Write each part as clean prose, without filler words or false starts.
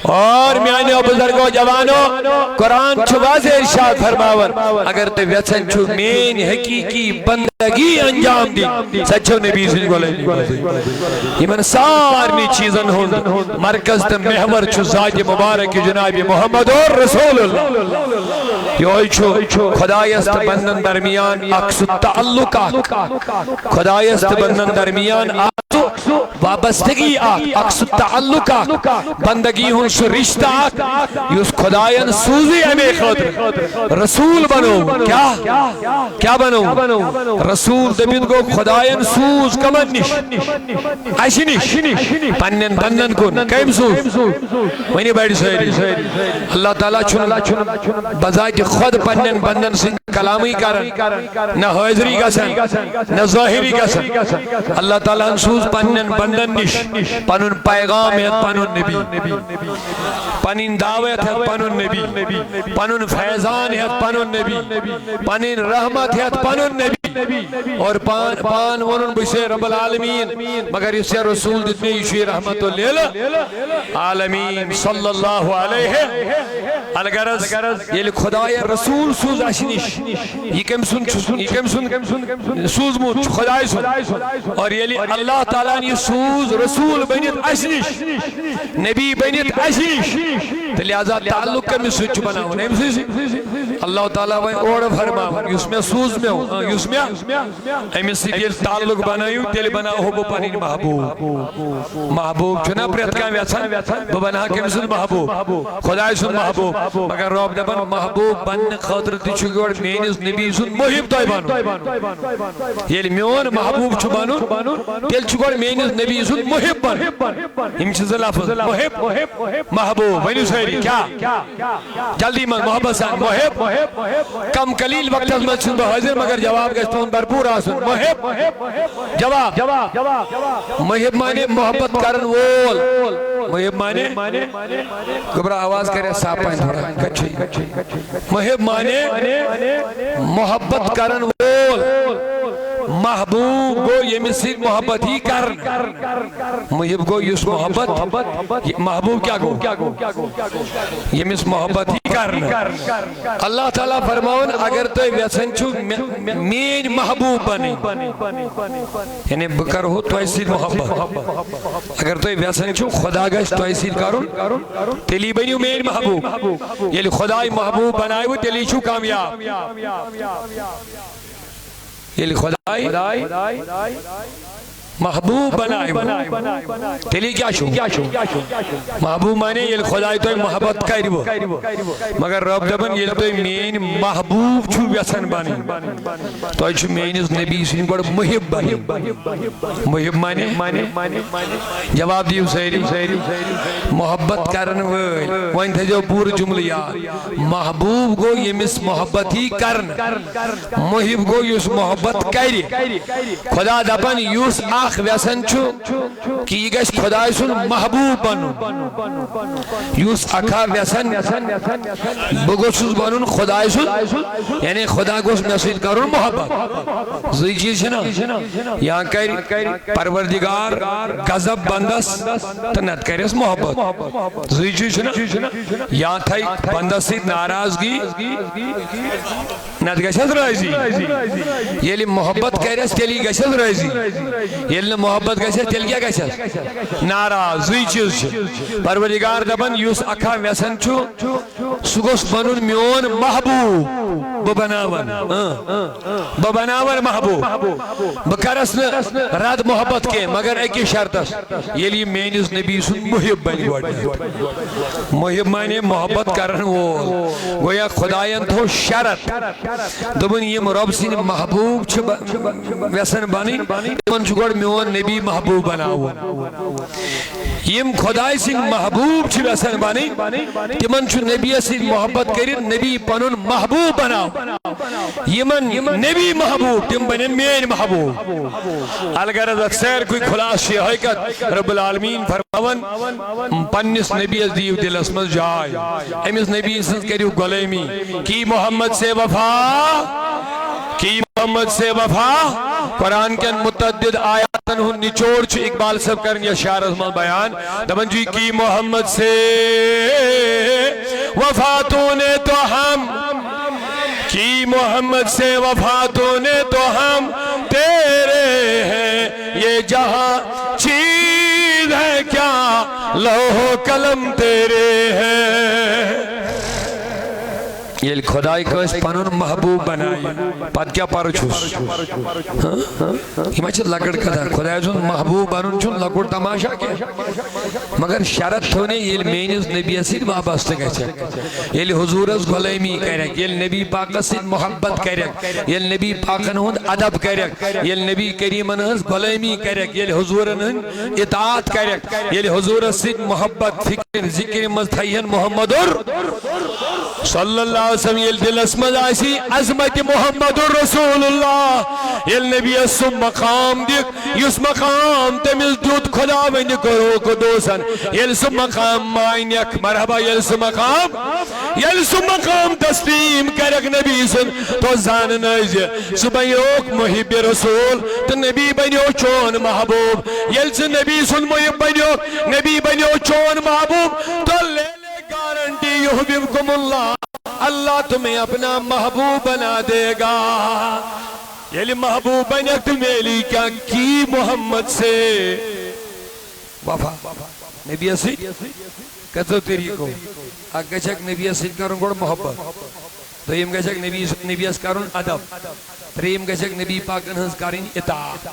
اور میانو بزرگو جوانو قرآن چھواز ارشاد فرماون اگر تے ویسن چھو مین حقیقی بندگی انجام دی سچو نبی صلی اللہ علیہ وسلم یہ من سارنی چیزن ہوں مرکز تے محور چھو ذات مبارک جناب محمد اور رسول اللہ یہ چھو خدایست بندن درمیان اکس تعلقات خدایست بندن درمیان وابستگی اکس تعلقات بندگی ہوں شو رشتہ یس خدایان سوزی امی خاطر رسول بنو کیا بنو رسول دبید کو خدایان سوز کمن نش ایسی نش پنن بندن کن کئیم سوز وینی بیٹی سوئری اللہ تعالیٰ چھن بذات خود پنن بندن سے کلامی کرن نہ حاضری گسن نہ ظاہری گسن اللہ تعالیٰ سوز پنن بندن نش پنن پیغام ہے پنن نبی پنن دعوت ہے پنن نبی پنن فیضان ہے پنن نبی پنن رحمت ہے پنن نبی اور پان ونن بشے رب العالمین مگر اسے رسول دتنے یشوی رحمت للعالمین صلی اللہ علیہ الغرض یہ خدای رسول سوز اشنش یہ کم سن سوز موت خدای سن اور یہ اللہ تعالیٰ نے سوز رسول بنیت اشنش نبی بنیت اشنش تو لہذا تعلق کمی سوچ بناؤں اللہ تعالیٰ وہی اوڑ فرماؤں اس میں سوز میں ہوں اس میں امی سے دل تعلق بنایوں دل بنا ہو بپنین محبوب چنا پریت کام ویسان ببنا کم سن محبوب خدای سن محبوب مگر رب دبن محبوب بن خاطر تیچو گوڑ مینز نبی سن محب توی بانو یہ میون محبوب چو بانو دل چو گوڑ مینز نبی سن محب بانو ہم چیز لفظ محب محبوب وینو سہری کیا جلدی من محبت سان محب کم قلیل وقت از مجھن بحاضر مگر جواب گشتون برپور آسن محب جواب محب مانے محبت کرن وول محب مانے گبرا آواز کرے ساپائیں تھوڑا محب مانے محبت کرن وول محبوب گو یہ مسیر محبت ہی کرن محب گو یس محبت محبوب کیا گو یہ مس محبت ہی کرن اللہ تعالیٰ فرماؤن اگر تو ویسن چھو مین محبوب بنی یعنی بکر ہو تو ایسی محبت اگر تو ویسن چھو خدا گشت تو ایسی کرن تیلی بنیو مین محبوب یعنی خدای محبوب بنائے وہ تیلی چھو کامیاب یہ خدای محبوب بنائے تیلی کیا شو محبوب مانے یہ خدای تو محبت کریبو مگر رب دبن یہ تو مین محبوب چھو بیسن بانی تو چھو مینز نبی سن گوڑ محب بانی محب مانے جواب دیو سہری محبت کرن وین تھے جو پور جملیا محبوب گو یہ مس محبت ہی کرن محب گو یس محبت کری خدا دبن یوس آخ ویسن چھو کہ یہ گش خدای سن محبوب بنو یوس اکھا ویسن بگوشوز بنون خدای سن یعنی خدا گوش مسجد کرون محبت زی چیز ہے نا یہاں کر پروردگار غضب بندس تنت کریس محبت زی چیز ہے نا یہاں تھائی بندس سے ناراضگی نت گشت رائزی یہ لی محبت کریس تیلی گشت رائزی یہ محبت گشت تیل کیا گشت ناراض زی چیز پروردگار دبن یوس اکھا ویسن چھو سگوس بنون میون محبوب ببناور محبوب بکرس رد محبت کے مگر ایک شرطس یہ لی مینز نبی سن محب بنی محب مانے محبت کرن گویا خدایان تو شرط دبن یہ رب سن محبوب چھ ویسن بانی دبن چھ گوڑ میون نبی محبوب بناو یم خدای سن محبوب چھ ویسن بانی دبن چھ نبی سن محبت کرن نبی پنن محبوب بناو یمن نبی محبوب تم بنن مین محبوب الغرض اکثر کوئی خلاص یہ ہے کہ رب العالمین فرماون پنس نبی از دیو دل اسمز جائے امس نبی سنس کریو غلامی کی محمد سے وفا کی محمد سے وفا قرآن کے متعدد آیاتن ہن نچوڑ چھو اقبال صاحب کرن یا شعر ازمان بیان دبن جی کی محمد سے وفاتوں نے تو ہم کی محمد سے وفاتوں نے تو ہم تیرے ہیں یہ جہاں چیز ہے کیا لوح و قلم تیرے ہیں یہ خدای کو اس پنن محبوب بنائی پت کیا پارو چھوس یہ مچھت لکڑ کدا خدای سن محبوب بنن چھن لکڑ تماشا کیا مگر شرط تھونے یہ مینز نبی اسید وابستہ گئے یہ حضور اس غلامی کرک یہ نبی پاک اسید محبت کرک یہ نبی پاکن ہند ادب کرک یہ نبی کریمن ہز غلامی کرک یہ حضورن ہند اطاعت کرک یہ حضور اسید محبت فکر ذکر مزتھین محمد صلی اللہ علیہ وسلم یہ دل اسمد آسی عظمت محمد رسول اللہ یہ نبی اسم مقام دیکھ یس مقام تمیز دود خدا ونی کرو قدوسن یہ سم مقام مائن یک مرحبا یہ سم مقام تسلیم کرک نبی سن تو زان نجی صبح یوک محب رسول تو نبی بنیو چون محبوب یہ سن نبی سن محب بنیو نبی بنیو چون محبوب تو لے گارنٹی یحببکم اللہ اللہ تمہیں اپنا محبوب بنا دے گا یہ محبوب بنا تمہیں لی کیا کی محمد سے وفا نبی اسید کتو تیری کو اگر چک نبی اسید کرن گوڑ محبت دویم گشک نبی اس کرن ادب تریم گشک نبی پاکن ہنس کرن اطاعت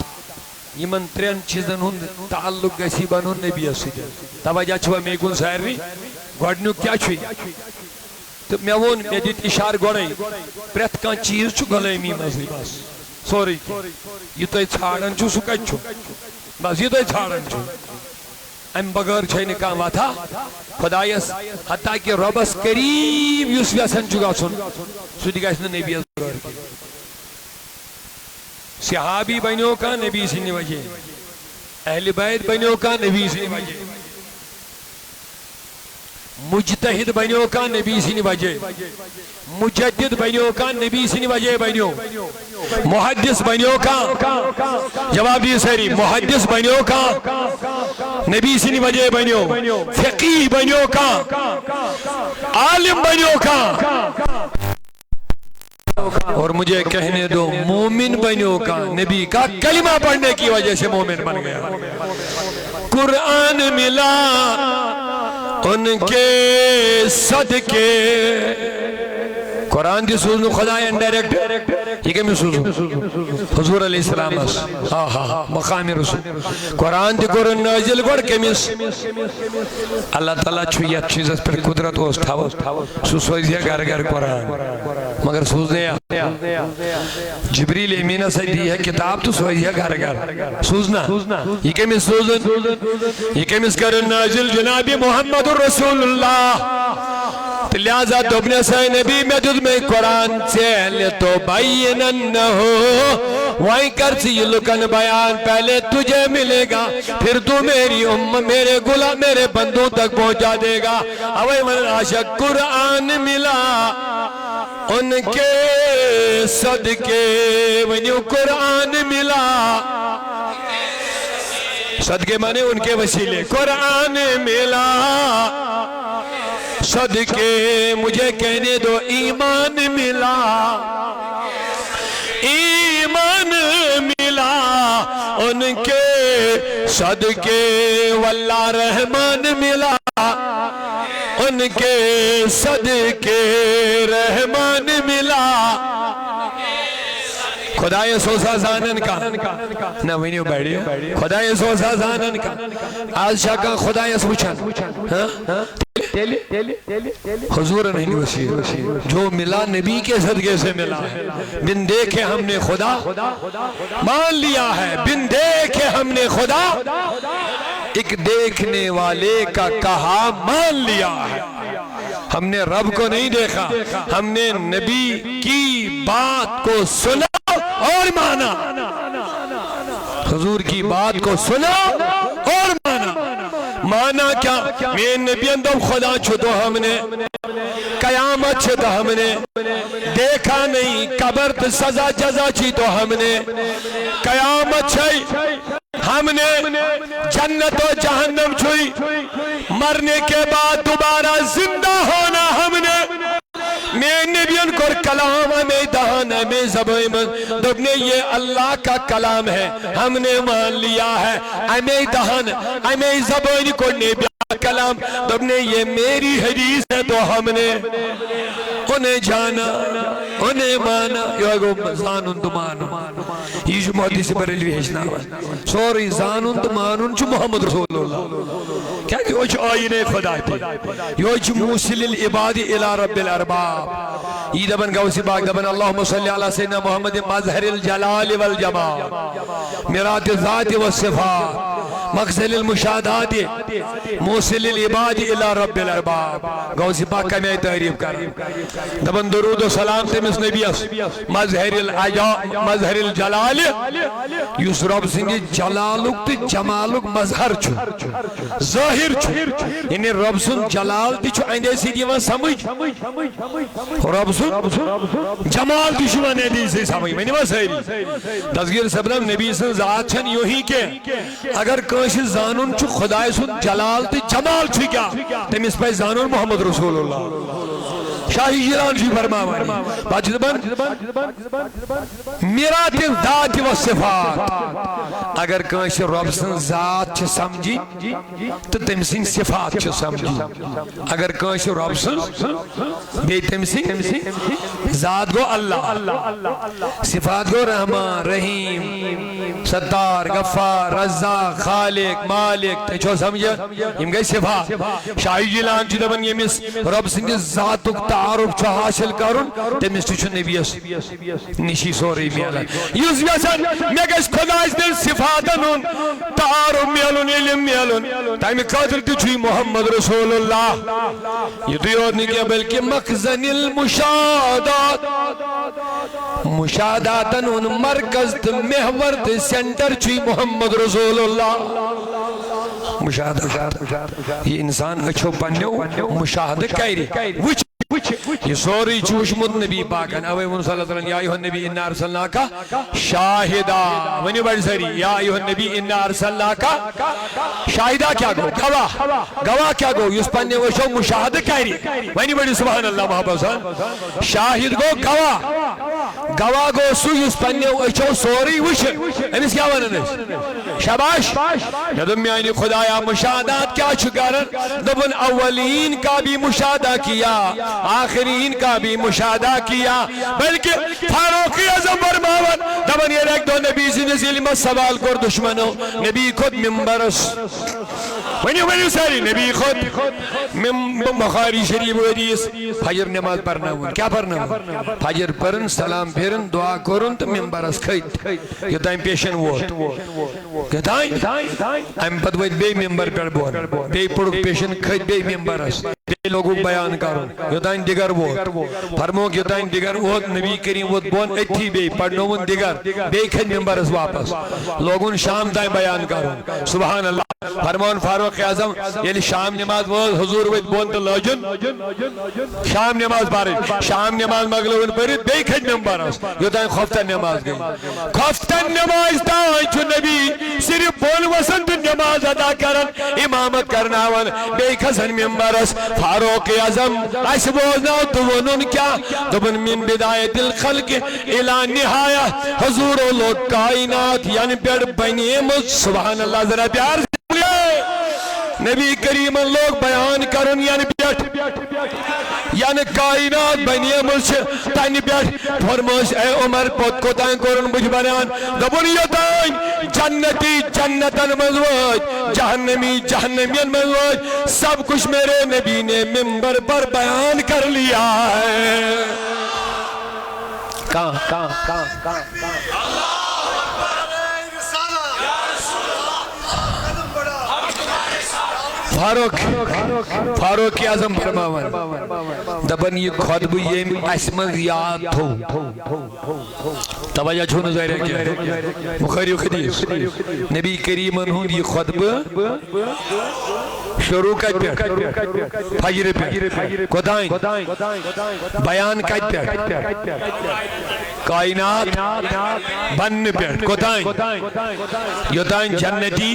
یمن ترین چیزن ہند تعلق گسی بنون نبی اسید توجہ چھوا میگون سائری گوڑنو کیا چھوئی تو میں وون میں دیت اشار گوڑائی پریت کان چیز چھو غلامی مزلی بس سوری کی یہ تو چھاڑن چھو سکت چھو بس یہ تو چھاڑن چھو ام بغیر چھوئی نکام آتا خدایس حتیٰ کہ ربس کریم یوس ویسن چگا سن سو دیگا اس نے نبی ازدار کی صحابی بنیوں کا نبی سنی وجہ اہل بیت بنیوں کا نبی سنی وجہ مجتہد بنیوں کا نبی سنی وجہ مجدد بنیوں کا نبی سنی وجہ بنیوں محدث بنیوں کا جواب دیئے سہری محدث بنیوں کا نبی سنی وجہ بنیوں فقی بنیوں کا عالم بنیوں کا اور مجھے کہنے دو مومن بنیوں کا نبی کا کلمہ پڑھنے کی وجہ سے مومن بن گیا قرآن ملا ان کے صدقے قرآن دی سوزنو خدا انڈائریکٹ یہ کمی سوزنو حضور علیہ السلام مقام رسول قرآن دی قرآن نازل گوڑ کمیس اللہ تعالیٰ چھویت چیز اس پر قدرت ہوس تھاو سو سوزیا گر گر قرآن مگر سوزنے جبریل امینہ سے دی ہے کتاب تو سوزیا گر گر سوزنا یہ کمی سوزن یہ کمیس قرآن نازل جناب محمد رسول اللہ لہذا دبنے سے نبی میں دل میں قرآن سے لِتو بینن ہو وہیں کرسی یہ لکن بیان پہلے تجھے ملے گا پھر تو میری میرے گلہ میرے بندوں تک پہنچا دے گا اوہ من عاشق قرآن ملا ان کے صدقے ونیو قرآن ملا صدقے مانے ان کے وسیلے قرآن ملا صدقے مجھے کہنے دو ایمان ملا ایمان ملا ان کے صدقے واللہ رحمان ملا ان کے صدقے رحمان ملا خدای سوزا زانن کا نہ وینیو بیڑیو خدای سوزا زانن کا آج شاکا خدای سوچن حضور نہیں وسیع جو ملا نبی کے صدقے سے ملا ہے بن دیکھے ہم نے خدا مان لیا ہے بن دیکھے ہم نے خدا ایک دیکھنے والے کا کہا مان لیا ہے ہم نے رب کو نہیں دیکھا ہم نے نبی کی بات کو سنا اور مانا حضور کی بات کو سنا اور مانا مانا کیا میں نبی اندم خدا چھو تو ہم نے قیامت چھ تو ہم نے دیکھا نہیں قبر تو سزا جزا چھی تو ہم نے قیامت چھ ہم نے جنت و جہنم چھوئی مرنے کے بعد دوبارہ زندہ ہونا ہم نے میں نبیوں کو کلام ہمیں دہان ہمیں زبان دبنے یہ اللہ کا کلام ہے ہم نے مان لیا ہے ہمیں دہان ہمیں زبان کو نبی کلام دبنے یہ میری حدیث ہے تو ہم نے انہیں جانا انہیں مانا یہ زانون تو مانو یہ جو محدث بریلوی ہشنا سوری زانون تو مانون جو محمد رسول اللہ کیا کہ یہ آئین خدا تھی یہ موصل العباد الى رب الارباب یہ دبن گوسی باق دبن اللہم صلی اللہ سیدنا محمد مظہر الجلال والجمال مرات الذات والصفات مقصد المشاہدات موصل العباد الى رب الارباب گوسی باق کا میں تعریف کر دبن درود و سلام تمس نبی مظہر الجلال یس رب سنگی جلالک تو جمالک مظہر چھو ظاہر چھو یعنی رب سن جلال تی چھو اندے سی دیوان سمجھ رب سن جمال تی چھو اندے سی سمجھ میں نہیں بس ہے تذکیر سبنم نبی سن ذات چھن یوں ہی کے اگر کوئی زانون چھو خدای سن جلال تی جمال چھو کیا تم اس پہ زانون محمد رسول اللہ شاہی جیران جی فرماوانی باجد بن میرات ذات و صفات اگر کانش رب سن ذات چھ سمجھی تو تم سن صفات چھ سمجھی اگر کانش رب سن بے تم سن ذات گو اللہ صفات گو رحمان رحیم ستار غفار رزاق خالق مالک تے چھو سمجھا یم گئی صفات شاہی جیلان جی دبن یمیس رب سن ذات تعارف چھو حاصل کرن تمس چھو نبیس نشی سوری میلن یوز بیسن میں گیس خدایس دل صفاتن تعارف میلن علم میلن تائمی قادر تچھوی محمد رسول اللہ یہ تو یاد نہیں کیا بلکہ مخزن المشاہدات مشاہداتن ان مرکز محور سینٹر چھوی محمد رسول اللہ مشاہدات یہ انسان اچھو پنیو مشاہدہ کائری یہ سوری چوشمد نبی پاکن اوے من صلی اللہ علیہ وسلم یا ایوہ النبی انا ارسلنا کا شاہدہ ونی بڑھ سری یا ایوہ النبی انا ارسلنا کا شاہدہ کیا گو گواہ کیا گو یس پننے وشو مشاہدہ کائری ونی بڑھ سبحان اللہ محبت صلی شاہد گو گواہ گو سو یس پننے وشو سوری وش امیس کیا ونن شاباش ندم یعنی خدایا مشاہدات کیا چکارن دبن اولین کا بھی مشاہدہ کیا آخرین کا بھی مشاہدہ کیا بلکہ فاروق اعظم فرماون دبن یہ ایک دو نبی سے نزیل میں سوال کر دشمنوں نبی خود ممبرس ونی ساری نبی خود بخاری شریف حدیث فجر نماز پڑھنا ہوں کیا پڑھنا ہوں فجر پڑھن سلام پھرن دعا کرن تو ممبرس کھیت یہ تائم پیشن ووٹ کہ تائم ہم پتویت بے ممبر پر بون بے پڑک پیشن کھیت بے ممبرس بے لوگوں بیان کرن یہ تائم دیگر ووٹ فرموک یہ تائم دیگر ووٹ نبی کریم ووٹ بون اتھی بے پڑھنون دیگر بے کھیت ممبرس واپس لوگوں شام تائم بیان کرن سبحان اللہ فرمان فاروق اعظم یعنی شام نماز ووز حضور وید بون تو لوجن شام نماز بارد شام نماز مغلوبن پرد بے کھیت ممبرس یہ تائم خفتن نماز گئی خفتن نماز تائم چھو نبی صرف بول وسند نماز ادا کرن امامت کرناون بے کھسن ممبرس فاروق اعظم اس بوزنا تو ونن کیا دبن من بدایت الخلق الى نہایہ حضور و لوگ کائنات یعنی پیڑ بنیم سبحان اللہ ذرا پیار نبی کریم لوگ بیان کرن یعنی بیٹ یعنی کائنات بنیم تانی بیٹ فرموش اے عمر پت کو تائن کرن بجھ بیان دبن یہ تائن جنتی جنتن مزوج جہنمی جہنمین مزوج سب کچھ میرے نبی نے ممبر پر بیان کر لیا ہے کہاں فاروق اعظم فرماون دبن یہ خطب یہ اسمد یاد تھو توجہ چھو نظر ہے کیا بخاری و حدیث نبی کریم انہوں یہ خطب شروع کت پہ فجر پہ کتائیں بیان کت پہ کائنات بن پہ کتائیں یوتائیں جنتی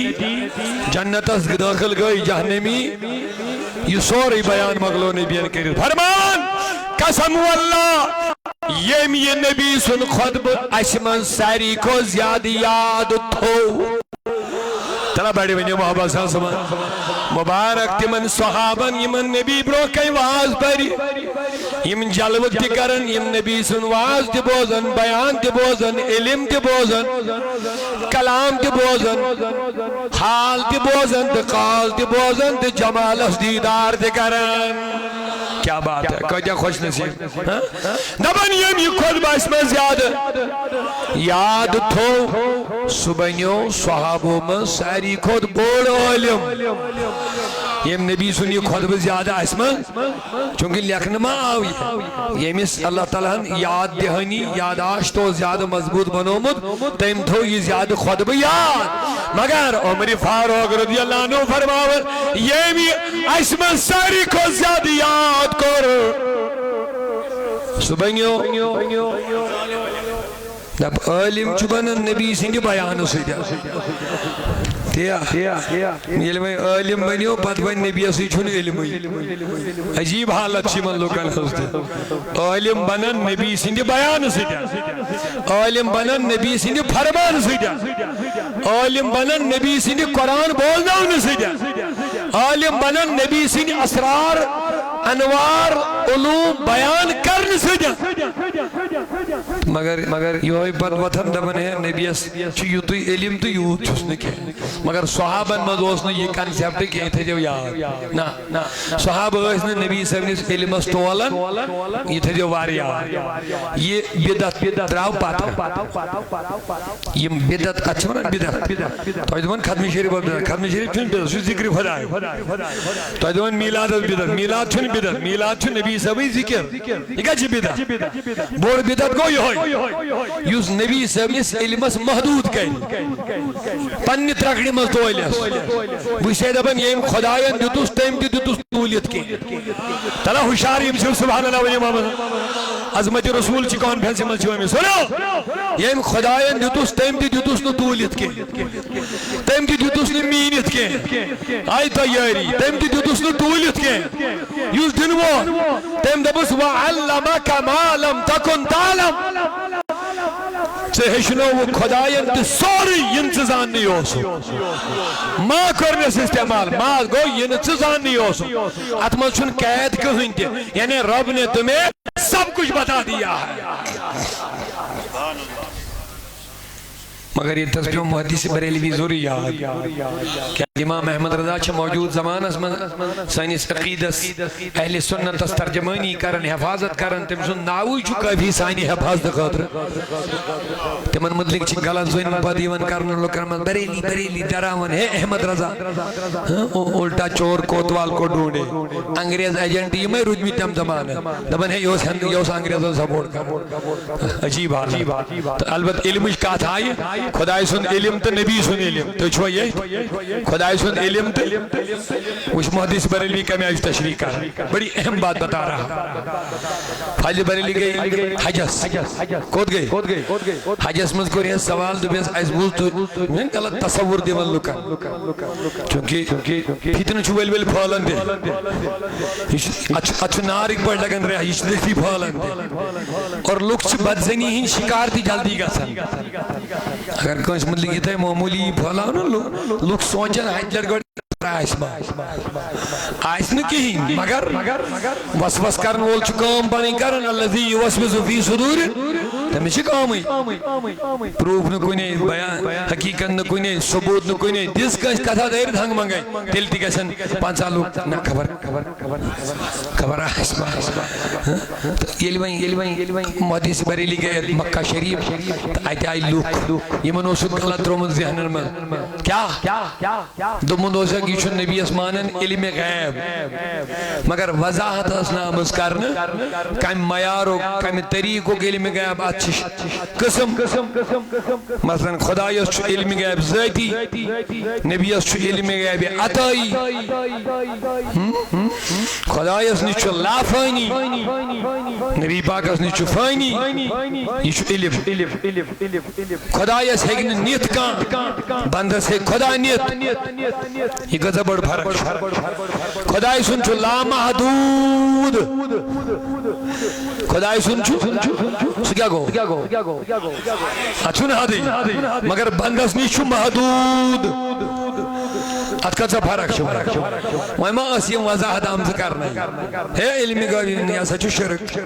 جنتس داخل گئی جہنمی یہ سوری بیان مغلو نبیان کرد فرمان قسم واللہ یہ نبی سن خطب اسمن ساری کو زیادہ یاد تھو تلا بڑی ونیو محبت صلی اللہ علیہ وسلم مبارک تمن صحابن یمن نبی برو کئی واز پری یم جلوک تی کرن یم نبی سن واز تی بوزن بیان تی بوزن علم تی بوزن کلام تی بوزن حال تی بوزن تی قال تی بوزن تی جمال دیدار تی کرن کیا بات ہے کجا خوش نصیب دبن یم یہ خود باس میں زیادہ یاد تھو صبحیوں صحابوں میں ساری خود بوڑ علم یم نبی سنی خود بھی زیادہ اسمہ چونکہ لکھن ما آوی یمیس اللہ تعالیٰ یاد دہنی یاداشت تو زیادہ مضبوط بنومد تیم تھو یہ زیادہ خود بھی یاد مگر عمر فاروق رضی اللہ عنہ فرماور یمی اسمہ ساری خود زیادہ یاد کر صبحیوں جب علم چبن نبی سنگی بیان سیدھا یل میں علم بنیو پت بن نبی اسی چھن علم عجیب حالت چی من لوکن ہستے علم بنن نبی سنگی بیان سیدھا علم بنن نبی سنگی فرمان سیدھا علم بنن نبی سنگی قرآن بولنا سیدھا علم بنن نبی سنگی اسرار انوار علوم بیان کرن سیدھا مگر یہ پت وطن دبن ہے نبی چھ یوتی علم تو یوت چھس نکے مگر صحابن مدوس نے یہ کنسیپٹ کہیں تھے جو یاد نا صحابہ اس نے نبی صلی اللہ علیہ وسلم علم استولن یہ تھے جو واری آوار یہ بدت دراؤ پاتا یہ بدت اچھا نا بدت تو ایدوان ختم شریف چھن بدت سو ذکر خدا ہے تو ایدوان میلاد میلاد چھن بدت میلاد چھن نبی صلی اللہ علیہ وسلم ذکر یہ کیا چھ بدت بور بدت کو یہ ہوئی یوز نبی صلی اللہ علیہ وسلم علم محدود کہیں پنی ترکڑی مز تولیس بوشے دبن یہ خدایان دیتوس تیم کی دیتوس تولیت کی تلا ہوشاری امسیو سبحان اللہ ولی محمد عظمت رسول چی کانفرنس مل چھوئے میں سنو یہ خدایان دیتوس تیم کی دیتوس نو تولیت کی تیم کی دیتوس نو مینت کی آئی تیاری تیم کی دیتوس نو تولیت کی یوز دنو تیم دبس وَعَلَّمَكَ مَا لَمْ تَكُنْ تَعْلَمْ ہشنو وہ خدایان تی سوری انتظان نہیں ہو سو ماں کرنے سے استعمال ماں گو یہ انتظان نہیں ہو سو اتمہ چھن قید کہیں تی یعنی رب نے تمہیں سب کچھ بتا دیا ہے مگر یہ تصویر محدث بریلوی ضروری یاد کہ امام احمد رضا چھے موجود زمان اس میں سائنس عقیدس اہل سنت اس ترجمانی کرن حفاظت کرن تم سن ناوی چکا بھی سائنی حفاظت خاطر تمن مدلک چھے غلط زوین پادیون کرن لو کرمت بریلی دراون ہے احمد رضا الٹا چور کوتوال کو ڈھونڈے انگریز ایجنٹ یہ میں رجمی تم زمان ہے دبن ہے یوس انگریزوں سپورٹ کر عجیب حال البت علمش کا تھا یہ خدای سن علم تو نبی سن علم تو چھو یہ خدای سن علم تو اس محدث بریلی کا میں آج تشریح کر بڑی اہم بات بتا رہا فاضل بریلی گئی حجس کود گئی حجس مز کو رہے سوال دو بیس ایس بول تو میں غلط تصور دے من لکا چونکہ فتن چھو ویل پھالن دے اچھو نار ایک بڑھ لگن رہا یہ دیکھتی پھالن دے اور لوگ چھ بدزنی ہی شکار تھی جلدی گا سن اگر کوئی اس مطلب یہ تھا معمولی پھولا نا لوگ سوچن ہجلر گوڑی آئیس نکی مگر وسوس کرن وول چکام بانی کرن اللذی یوسوس فی صدور تمیشی کامی پروف نکونے بیان حقیقت نکونے ثبوت نکونے جس کس کتھا دیر دھنگ منگئی تلتی کسن 5 سال لوگ نا خبر آئیس یہ لبائیں محدث بریلی گئے مکہ شریف آئیتے آئی لوگ یہ منوسط غلط رومن ذہنر میں کیا دو منوسط چون نبی اسمانن علم غیب مگر وضاحت اسنا مذکرن کم معیارو کم طریقو علم غیب اچھ قسم مثلا خدایس چھُ علم غیب ذاتی نبیس چھُ علم غیب عطائی خدایس نش چھُ لا فانی نبی پاکس نش چھُ فانی یہ چھُ علم خدایس ہیٚکہِ نہٕ نِتھ کانٛہہ بندس ہیٚکہِ خدا نِتھ یہ کۭژاہ بٔڑ فرق چھِ خداے سُنٛد چھُ لامحدوٗد خداے سُنٛد چھُ سُہ کیٛاہ گوٚو اتھ چھُنہٕ حدٕے مگر بندس نش چھُ محدوٗد ات کۭژاہ فرق چھِ وۄنۍ ما ٲس یِم وضاحت آمژٕ کرنہٕ ہے علمِ غیب یہِ ہسا چھُ شرک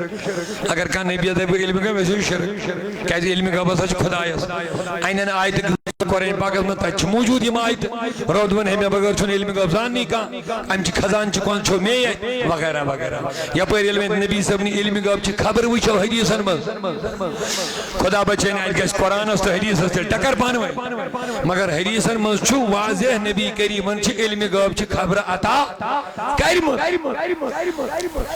اگر کانٛہہ نبی دپہِ علمِ غیب یہِ ہسا چھُ شرک کیازِ علمِ غیب ہسا چھُ خدایس انن آیتہٕ قرآن پاکس منٛز تتہِ چھِ موٗجوٗد یِم آیتہٕ رودوَن ہے مےٚ بغٲر چھُنہٕ علمِ غیب زاننٕے کانٛہہ امچہِ خزانچہِ کۄنٛز چھو مے اَتھِ وغیرہ وغیرہ یپٲرۍ ییٚلہِ وۄنۍ نبی صٲبنہِ علمِ غیب چہِ خبر وٕچھو حدیٖثن منٛز خدا بچٲیِن اَتہِ گژھِ قرآنس تہٕ حدیٖثس تیٚلہِ ٹکر پانہٕ ؤنۍ مگر حدیٖثن منٛز چھُ واضح نبی کریٖمن چھِ علمِ غیب چہِ خبرٕ عطا کٔرمٕژ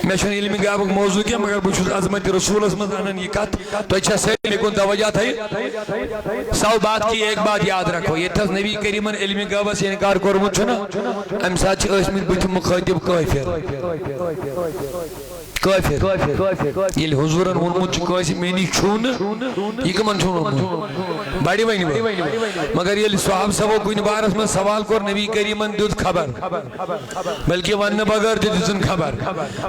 مےٚ چھُنہٕ علمِ غیبُک موضوٗع کینٛہہ مگر بہٕ چھُس عظمتِ رسوٗلس منٛز انان یہِ کتھ تۄہہِ چھا سٲلمہِ کُن توجہ تھٲیِتھ سو بات کی ایک بات یاد رکھو ییٚتھس نبی کریٖمن علمِ غیبس انکار کوٚرمُت چھُنہ امہِ ساتہٕ چھِ ٲسمٕتۍ بٕتھِ مُخٲطِب کٲفِر ییٚلہِ حضوٗرن ووٚنمُت چھُ کٲنٛسہِ مےٚ نِش چھُو نہٕ یہِ کٕمن چھُ ووٚنمُت بڑِ ؤنِو مگر ییٚلہِ صحابہٕ صٲبو کُنہِ بارس منٛز سوال کوٚر نبی کریٖمن دیُت خبر بلکہِ وننہٕ بغٲر تہِ دِژٕن خبر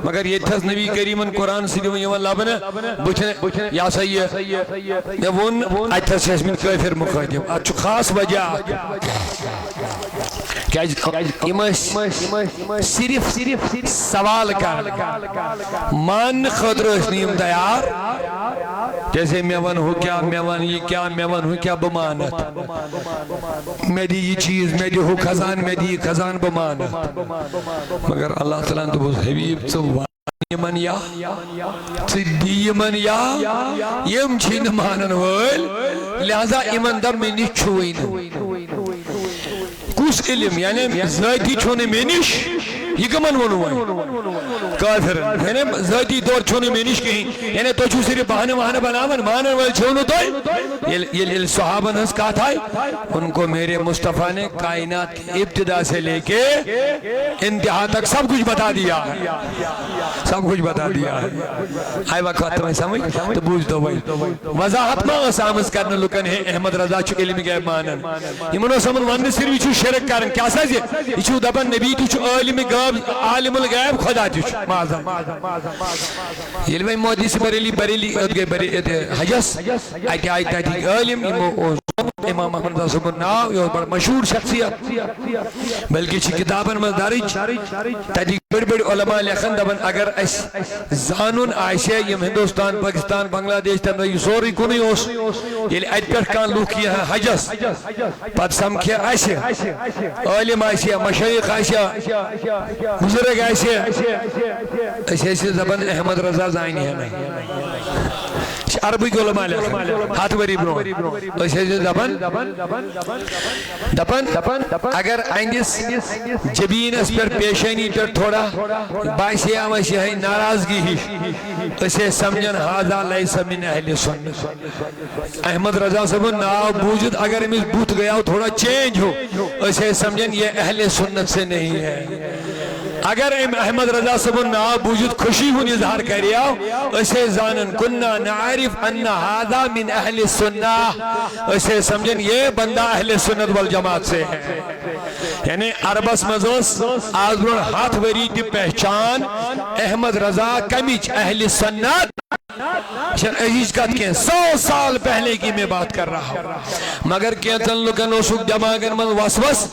مگر ییٚتھس نبی کریٖمن قرآن سۭتۍ یِوان لبنہٕ بٕتھِ یہِ ہسا یہِ مےٚ ووٚن اتھس چھِ ٲسمٕتۍ کٲفِر مُخٲطِب اتھ چھُ خاص وجہ اکھ کیازِ یِم ٲسۍ صرف سوال کران ماننہٕ خٲطرٕ ٲسۍ نہٕ یِم تیار جیسے مےٚ ون ہُہ کیٛاہ مےٚ ون یہِ کیٛاہ مےٚ ون ہُہ کیٛاہ بہٕ مانہٕ اَتھ مےٚ دِ یہِ چیٖز مےٚ دِ ہُہ خزانہٕ مےٚ دِ یہِ خزانہٕ بہٕ مانہٕ اَتھ مگر اللہ تعالیٰ ہن دوٚپُس حبیٖب ژٕ ون یِمن یا ژٕ دِ یِمن یا یِم چھِی نہٕ مانن وٲلۍ لہذا یِمن دپ مےٚ نِش چھُوٕے نہٕ کُس علم یعنی ذٲتی چھُو نہٕ مےٚ نِش یہ کمن وونو وۄنۍ کافرن یعنی ذاتی طور چھُو نہٕ مےٚ نِش کِہیٖنۍ یعنی تُہۍ چھُو صرف بہانہٕ وہانہٕ بناوان مانن وٲلۍ چھِو نہٕ تُہۍ ییٚلہِ صحابن ہٕنٛز کتھ آیہِ ان کو میرے مصطفیٰ نے کائنات کی ابتدا سے لے کے انتہا تک سب کچھ بتا دیا آئی وقت تمہیں سمجھ تو بوجھ دو بھائی وضاحت ما ٲس آمٕژ کرنہٕ لُکن ہے احمد رضا چھُ علمِ غیب مانان یِمن اوس یِمن وننہٕ صرف یہِ چھُ شرک کران کیٛاہ سا زِ یہِ چھُو دپان نبی تہِ چھُ عالمِ غیب عالم الغیب خدا تہِ چھُ معاذ ییٚلہِ وۄنۍ مودی سے بریلی گٔے حجس اتہِ آیہِ تتِکۍ عٲلِم یِمو اوس امام احمد رضا صٲبُن ناو یہِ اوس بڑٕ مشہوٗر شخصیت بلکہِ چھِ کِتابن منٛز درٕج تتِکۍ بٔڑۍ بٔڑۍ علما لیکھان دپان اگر اسہِ زانُن آسہِ یِم ہندوستان پاکستان بنگلہ دیش تمہِ یہِ سورُے کُنُے اوس ییٚلہِ اتہِ پٮ۪ٹھ کانٛہہ لُکھ یی ہا حجس پتہٕ سمکھِ اسہِ عٲلِم آسہِ مشٲیِخ آسہِ بُزرگ آسہِ أسۍ ٲسۍ دپان احمد رضا زانہِ ہے نہٕ عربٕکۍ علما لیکھان 100 ؤری برونٛہہ أسۍ ٲسۍ دپان اگر أہنٛدِس جبیٖنس پٮ۪ٹھ پیشٲنی پٮ۪ٹھ تھوڑا باسے اَسہِ یِہے ناراضگی ہِش أسۍ ٲسۍ سمجھان ہاذا لیس من اہلِ سُنت احمد رضا صٲبُن ناو بوٗزِتھ اگر أمِس بُتھ گٔیاو تھوڑا چینج ہو أسۍ ٲسۍ سمجھان یہ اہلِ سنت سے نہیں ہے اگر احمد رضا صٲبُن ناو بوٗزِتھ خوشی ہُنٛد اظہار کریاو أسۍ ٲسۍ زانان كُنّا نعرف ان هذا من اہل سنہ أسۍ ٲسۍ سمجھان یہ بندہ اہل سنت والجماعت سے ہے یعنی عربس منٛز ٲس آز برونٛٹھ 100 ؤری تہِ پہچان احمد رضا کمِچ اہل سنت عزیز کت کہیں 100 سال پہلے کی میں بات کر رہا ہوں مگر کینچن لوکن اوسُکھ دماغن من وسوس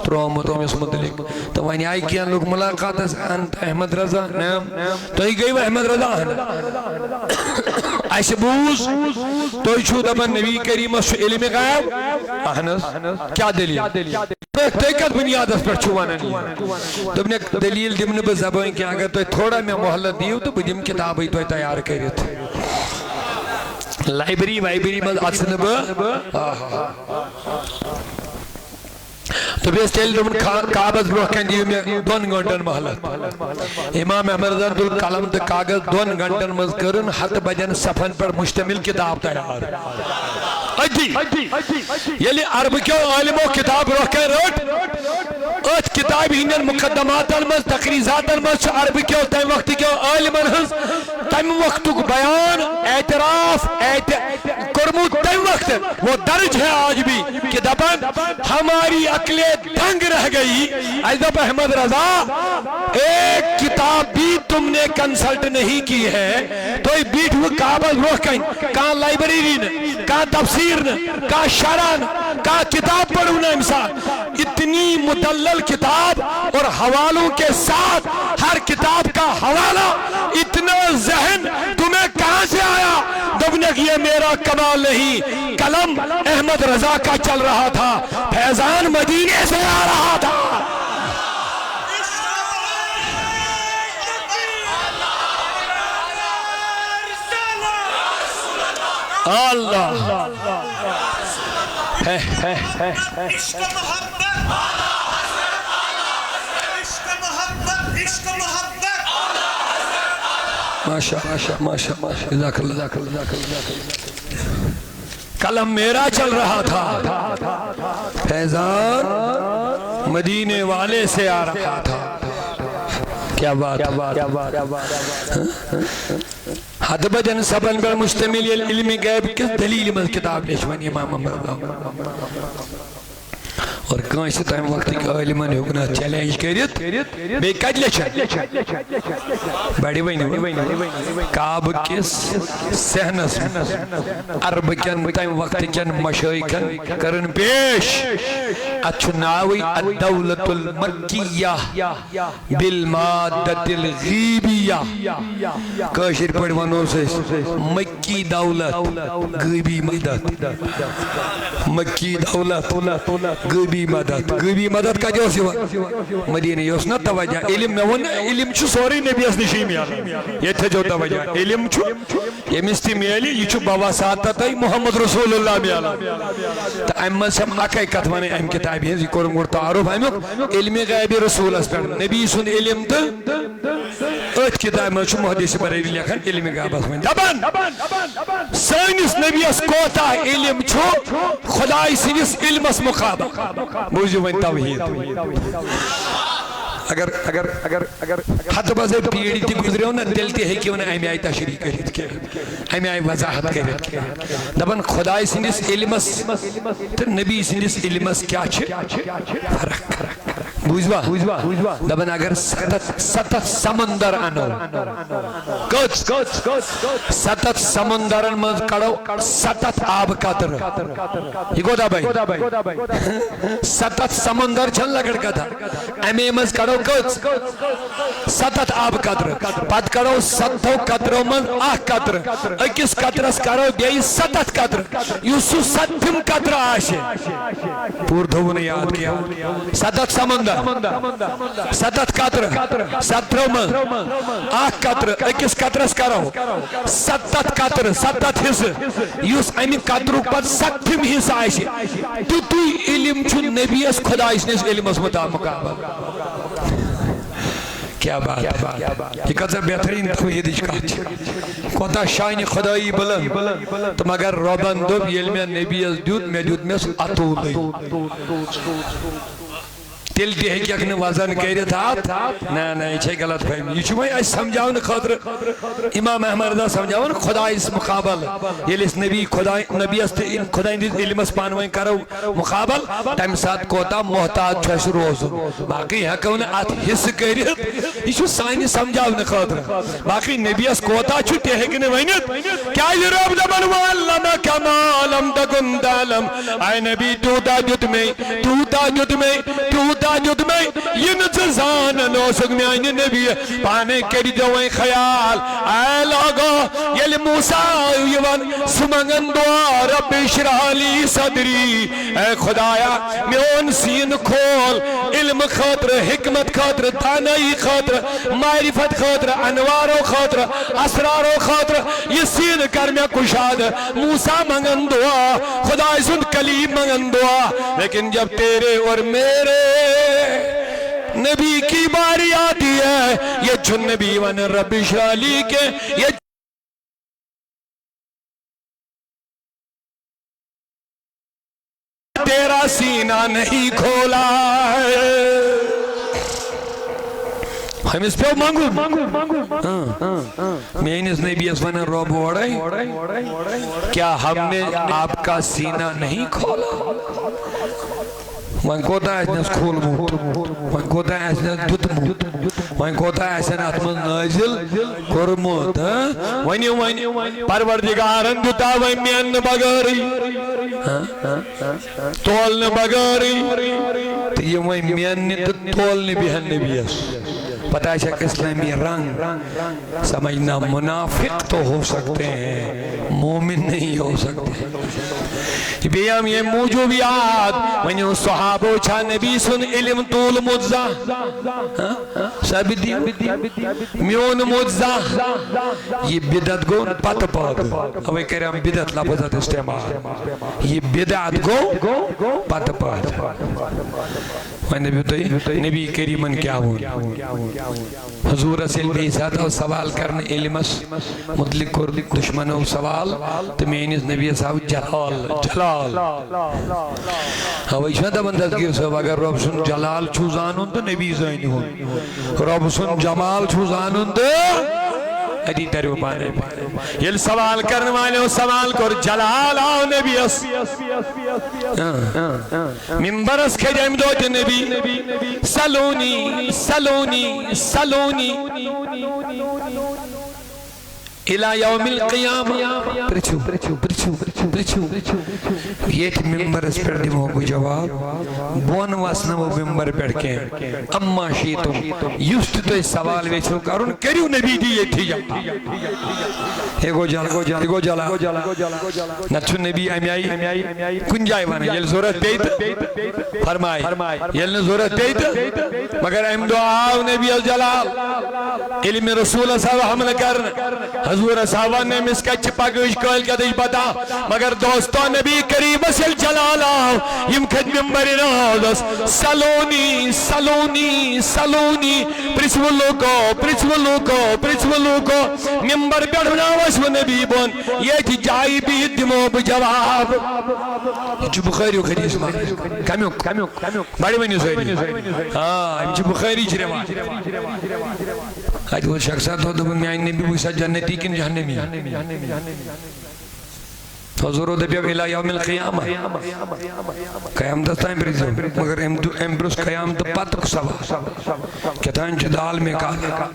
ترومُت أمِس متعلق تو وۄنۍ آیہِ کینٛہہ لُکھ ملاقاتس انت احمد رضا نعم تُہۍ گٔیوٕ احمد رضا اسہِ بوٗز تُہۍ چھُو دپان نبی کریٖمس چھُ علمِ غیب اہن حظ کیٛاہ دٔلیٖل تُہۍ کتھ بُنیادس پٮ۪ٹھ چھُو ونان یہِ دوٚپنکھ دٔلیٖل دِمہٕ نہٕ بہٕ زبٲنۍ کینٛہہ اگر تُہۍ تھوڑا مےٚ مۄہلت دِیِو تہٕ بہٕ دِمہٕ کِتابٕے تۄہہِ تیار کٔرِتھ لائبریری وائبریری منٛز اژٕ نہٕ بہٕ تو بیس تیل دمن کاغذ برو کن دیو میں 2 گھنٹن محلت امام احمد رضا دل قلم تو کاغذ 2 گھنٹن مز کرن 7 بجن صفن پر مشتمل کتاب تیار اجی یلی عرب کیوں عالموں کتاب روح کر روٹ ات کتاب ہندن مقدمات المز تقریزات المز عرب کیوں تیم وقت کیوں عالمان ہز تیم وقت بیان اعتراف کرمو تیم وقت وہ درج ہے آج بھی کہ دبن ہماری عقلیں دنگ رہ گئی عزب احمد رضا ایک کتاب بھی تم نے کنسلٹ نہیں کی ہے تو بیٹھ وہ کابل روح کہاں لائبریری نے کہاں تفسیر نے کہاں شرح نے کہاں کتاب پڑھو نا انسان اتنی مدلل کتاب اور حوالوں کے ساتھ ہر کتاب کا حوالہ اتنا ذہن تمہیں کہاں سے آیا دبنک یہ میرا کمال نہیں قلم احمد رضا کا چل رہا تھا فیضان مدینے سے آ رہا تھا اللہ عشق محبت عشق محبت ماشاء جزاک اللہ قلم میرا چل رہا تھا فیضان مدینے والے سے آ رہا تھا کیا بات حد بجن سبن پر مشتمل علم غیب کس دلیل مز کتاب لیشوانی امام امام اور کہاں سے تائم وقت کی علمان حکنا چیلنج کریت بے کج لیشن بڑی بینی کعب کس سہنس عرب کن تائم وقت کن مشایکن کرن پیش اچھناوی الدولت المکیہ بالمادت الغیبیہ کاشر پڑھوانوں سے مکی دولت غیبی مدد مکی دولت غیبی مدد کا جو سوا مدینہ یہ اس نا توجہ علم میں ون علم چھو سوری نبی اس نشی میالا یہ تھے جو توجہ علم چھو یہ مستی میالی یہ چھو بابا ساتھا تھا محمد رسول اللہ میالا تا امن سے ہم آکائی کتوانے ام کتابی ہیں ذکر انگور تعارف ہمیں علم غیب رسول اس پر نبی سن علم تا ات کتاب میں چھو محدث بریلی لکھن علم غیب اس میں دبن سائنس نبی اس کوتا علم چھو خدای سنس علم اس مقابق موجود میں توحید اگر حد بازے پیڑی تھی گزرے ہونا دلتی ہے کہ انہیں امی آئی تشریح کرید کے امی آئی وضاحت کرید کے دبن خدای سنس علمس تو نبی سنس علمس کیا چھے فرق بوجھوا دبن اگر ستت سمندر انو کچھ ستت سمندر انمز کڑو ستت آب قطر یہ گودا بھائی ستت سمندر چھن لگڑ کا تھا امی مز کڑو کچھ ستت آب قطر پت کڑو ستو قطروں من آہ قطر اکس قطرس کڑو بیئی ستت قطر یوسو ستم قطر آشے پور دھو نے یاد کیا ستت سمندر ستت قطر سترو من آہ قطر اکس قطرس کڑو ستت قطر ستت حص یوس امی قطرو پت ستم حص آشے تو علم چھو نبی اس خدا اس نے اس علم اس مطابق کیا بات یہ قدر بہترین توحید اشکات کوتا شاین خدای بلند تو مگر ربان دو علم نبی از دود میں دود میں اتو دی دل دی ہے کہ اکنے وزن کہہ رہا تھا نا یہ چھے غلط فہمی یہ چھوئی ایس سمجھاؤن خاطر امام احمد رضا سمجھاؤن خدا اس مقابل یہ اس نبی نبی است خدای علم اس پانوائیں کرو مقابل ٹائم ساتھ کوتا محتاج چھوش روز باقی حقون آت حص کہہ رہا یہ چھو سائنی سمجھاؤن خاطر باقی نبی اس کوتا چھو تحقن وینت کیا یہ رب دبن وعلم کمالم دگن دالم آئے نبی تو دا جد میں تاجد میں یہ نززان نو سگنے آئین نبی پانے کری دوائیں خیال اے لوگو یل موسیٰ یوان سمنگن دعا رب شرحالی صدری اے خدایا میون سین کھول علم خاطر حکمت خاطر تانائی خاطر معرفت خاطر انوارو خاطر اسرارو خاطر یہ سین کر میں کشاد موسیٰ منگن دعا خدا سن گلی منگن دعا، لیکن جب تیرے اور میرے نبی کی باری آتی ہے، یہ چھن نبی ون رب اشرح لی کے یہ تیرا سینہ نہیں کھولا ہے. ہم اس پہ مانگو میں انس نبی اس ونن رب وڑے کیا ہم نے آپ کا سینہ نہیں کھولا؟ وہاں کوتا ہے اس کھول موت، وہاں کوتا ہے اس دت موت، وہاں کوتا ہے اس اتمن نازل کرموت. وہاں پروردگارن دتا وہاں مین بغاری تولن بغاری تو یہ وہاں مین تولن بہن نبیس. پتہ ہے کہ اسلامی رنگ سمجھنا منافق تو ہو سکتے ہیں، مومن نہیں ہو سکتے. بیام یہ موجوبیات ونیو صحابو چھا نبی سن علم طول مجزہ ثابت دی میون مجزہ یہ بدعت گو پت پاگ اوے کریم بدعت لفظت استعمال یہ بدعت گو پت پاگ. نبی کریمن کیا ہوں حضور رسول بھی ذات و سوال کرنے علمس مطلق کر دشمنوں سوال تو مینس نبی صاحب جلال ہوئی شدہ بندگیر صاحب اگر رب سن جلال چھوزانون تو نبی زین ہون، رب سن جمال چھوزانون تو ادھی تریو پانے یہ سوال کرنے والے سوال کر جلال آو نبی اس منبر اس کے جائم دو نبی سلونی سلونی سلونی الى یوم القیامہ پرچو یہ تھی ممبر اس پر دیمو کو جواب بون واسنا وہ ممبر پر کے اما شیطم یوست تو اس سوال ویچو کرن کریو نبی دی یہ تھی ایگو جالا نچو نبی امیائی کنجائی وانا یل ضرورت پیت فرمائی یل ضرورت پیت مگر ام دعاو نبی الجلال علم رسول صاحب حمل کرن حضور صاحبہ نے مسکچ پاکوش کوئل کیا دیش بتا مگر دوستو نبی کریم اسل جلالا یم کھج ممبری نازس سلونی سلونی سلونی پرسولو کو ممبر بیڑھنا واسو نبی بون یہ تھی جائی بھی دمو بجواب جو بخاری حدیث مارے کمیو بڑی منی سوئی ہاں جو بخاری جروا آج وہ شخصات ہو دبن میں آئین نبی بوسا جنتی کن جہنمی حضور دبیب الہ یوم القیامہ قیام دستائیں بریزو مگر امبروس قیام تو پاتک سوا کہتائیں جدال میں کہا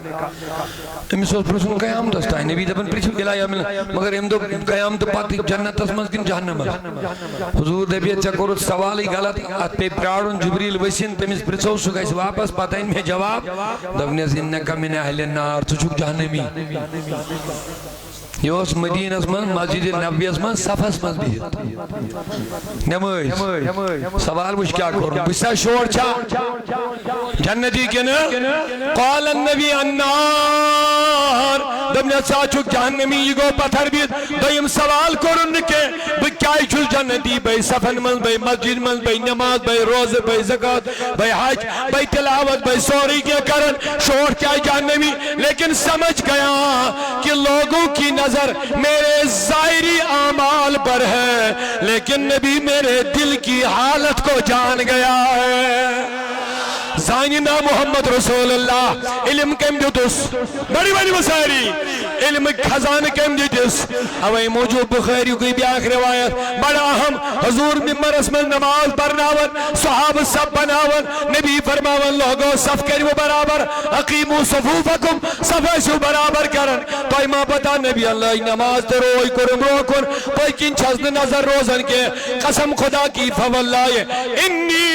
امیسوس پرسون قیام دستائیں نبی دبن پریچو الہ یوم مگر امدو قیام تو پاتک جنت اسمز کن جہنم حضور دبیب چکورت سوالی غلط ات پہ پرارون جبریل وسین تمیز پرسو سکا اس واپس پاتائیں میں جواب دبنیز انکا من اہل النار تو چک جہنمی یہ اس مدینہ اسمان مسجد نبی اسمان صف اسمان بھی نمائز سوال مجھ کیا کروں بسا شور چھا جنتی کے نا قال النبی النار دمنا ساچک جہنمی یہ گو پتھر بھی دویم سوال کرن کے بکائی چھل جنتی بھئی صفن من بھئی مسجد من بھئی نماز بھئی روز بھئی زکاة بھئی حج بھئی تلاوت بھئی سوری کے کرن شور کیا جہنمی لیکن سمجھ گیا کہ لوگوں کی نظر میرے ظاہری اعمال پر ہے لیکن نبی میرے دل کی حالت کو جان گیا ہے. زانینا محمد رسول اللہ علم کم دیتس بڑی بڑی مسائری علم خزان کم دیتس ہوائی موجود بخاری کوئی بھی آخر روایت بڑا اہم حضور ممبر اسمن نماز برناون صحاب سب بناون نبی فرماون لوگو صف کریو برابر اقیمو صفوفکم صفیسو برابر کرن تو ایمہ پتا نبی اللہ نماز در روئی کرم رو کن کوئی کن چھزن نظر روزن کے قسم خدا کی فواللہ انی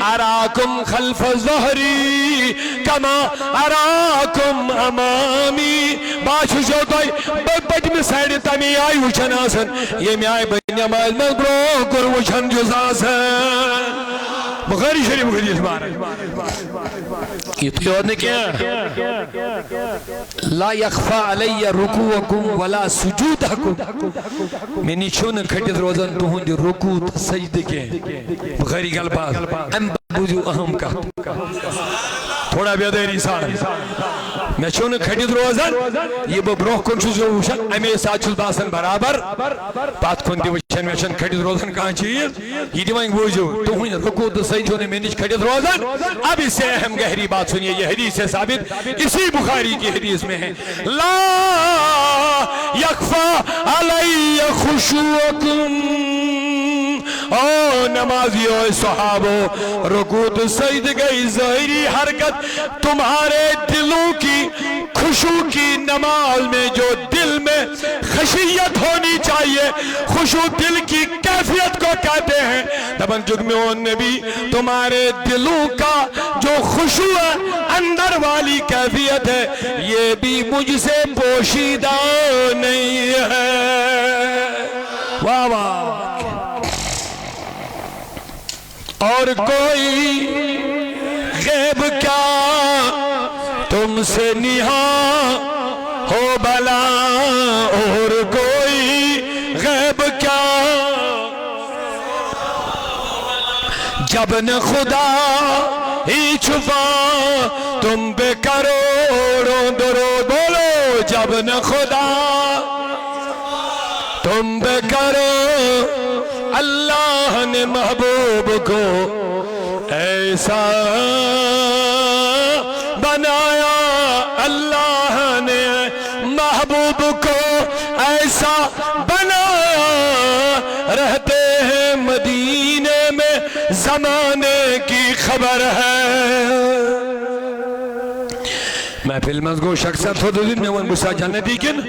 اراکم خلف ظہری کما اراکم امامی باشو شو توی بڑی میں سیڑ تمی آئی وچھن آسن یہ میں آئی بینی امائل میں برو کر وچھن جز آسن بخاری شریف حدیث بارے یہ تو یاد نہیں کیا لا یخفا علی رکوعکم ولا سجودکم میں نیچون کھٹت روزن تہند رکوع تو سجدہ کے بخاری گل بات ام بوزو اہم کا تھوڑا بیداری سان میں چھون کھٹت روزن یہ برونہ کن چھس وچھان امی ساتھ چھس باسان برابر پات کن تہ وچھان میں چھن کھٹت روزن کان چیز یہ دیوان بوزو تہند رکوع تو سجدہ میں نیچ کھٹت روزن اب اس سے اہم گہری بات سنیے یہ حدیث سے ثابت اسی بخاری کی حدیث میں ہے لا یخفا علی خشوعکم او نمازیو صحابو رکوع تو سجدگی ظاہری حرکت تمہارے دلوں کی خشوع کی نماز میں جو دل میں خشیت ہونی چاہیے خشوع دل کی کیفیت کو کہتے ہیں دبن جگمیوں نبی تمہارے دلوں کا جو خشوع اندر والی کیفیت ہے یہ بھی مجھ سے پوشیدہ نہیں ہے واہ واہ اور کوئی غیب کیا تم سے نہاں ہو بلا اور کوئی غیب کیا جب نہ خدا ہی چھپا تم پہ کروڑوں درود بولو جب نہ خدا تم پہ کرو اللہ نے محبوب کو ایسا بنایا اللہ نے محبوب کو ایسا بنایا رہتے ہیں مدینے میں زمانے کی خبر ہے میں فلم از گو شخصیت ہو دن میں بسا جنتی کن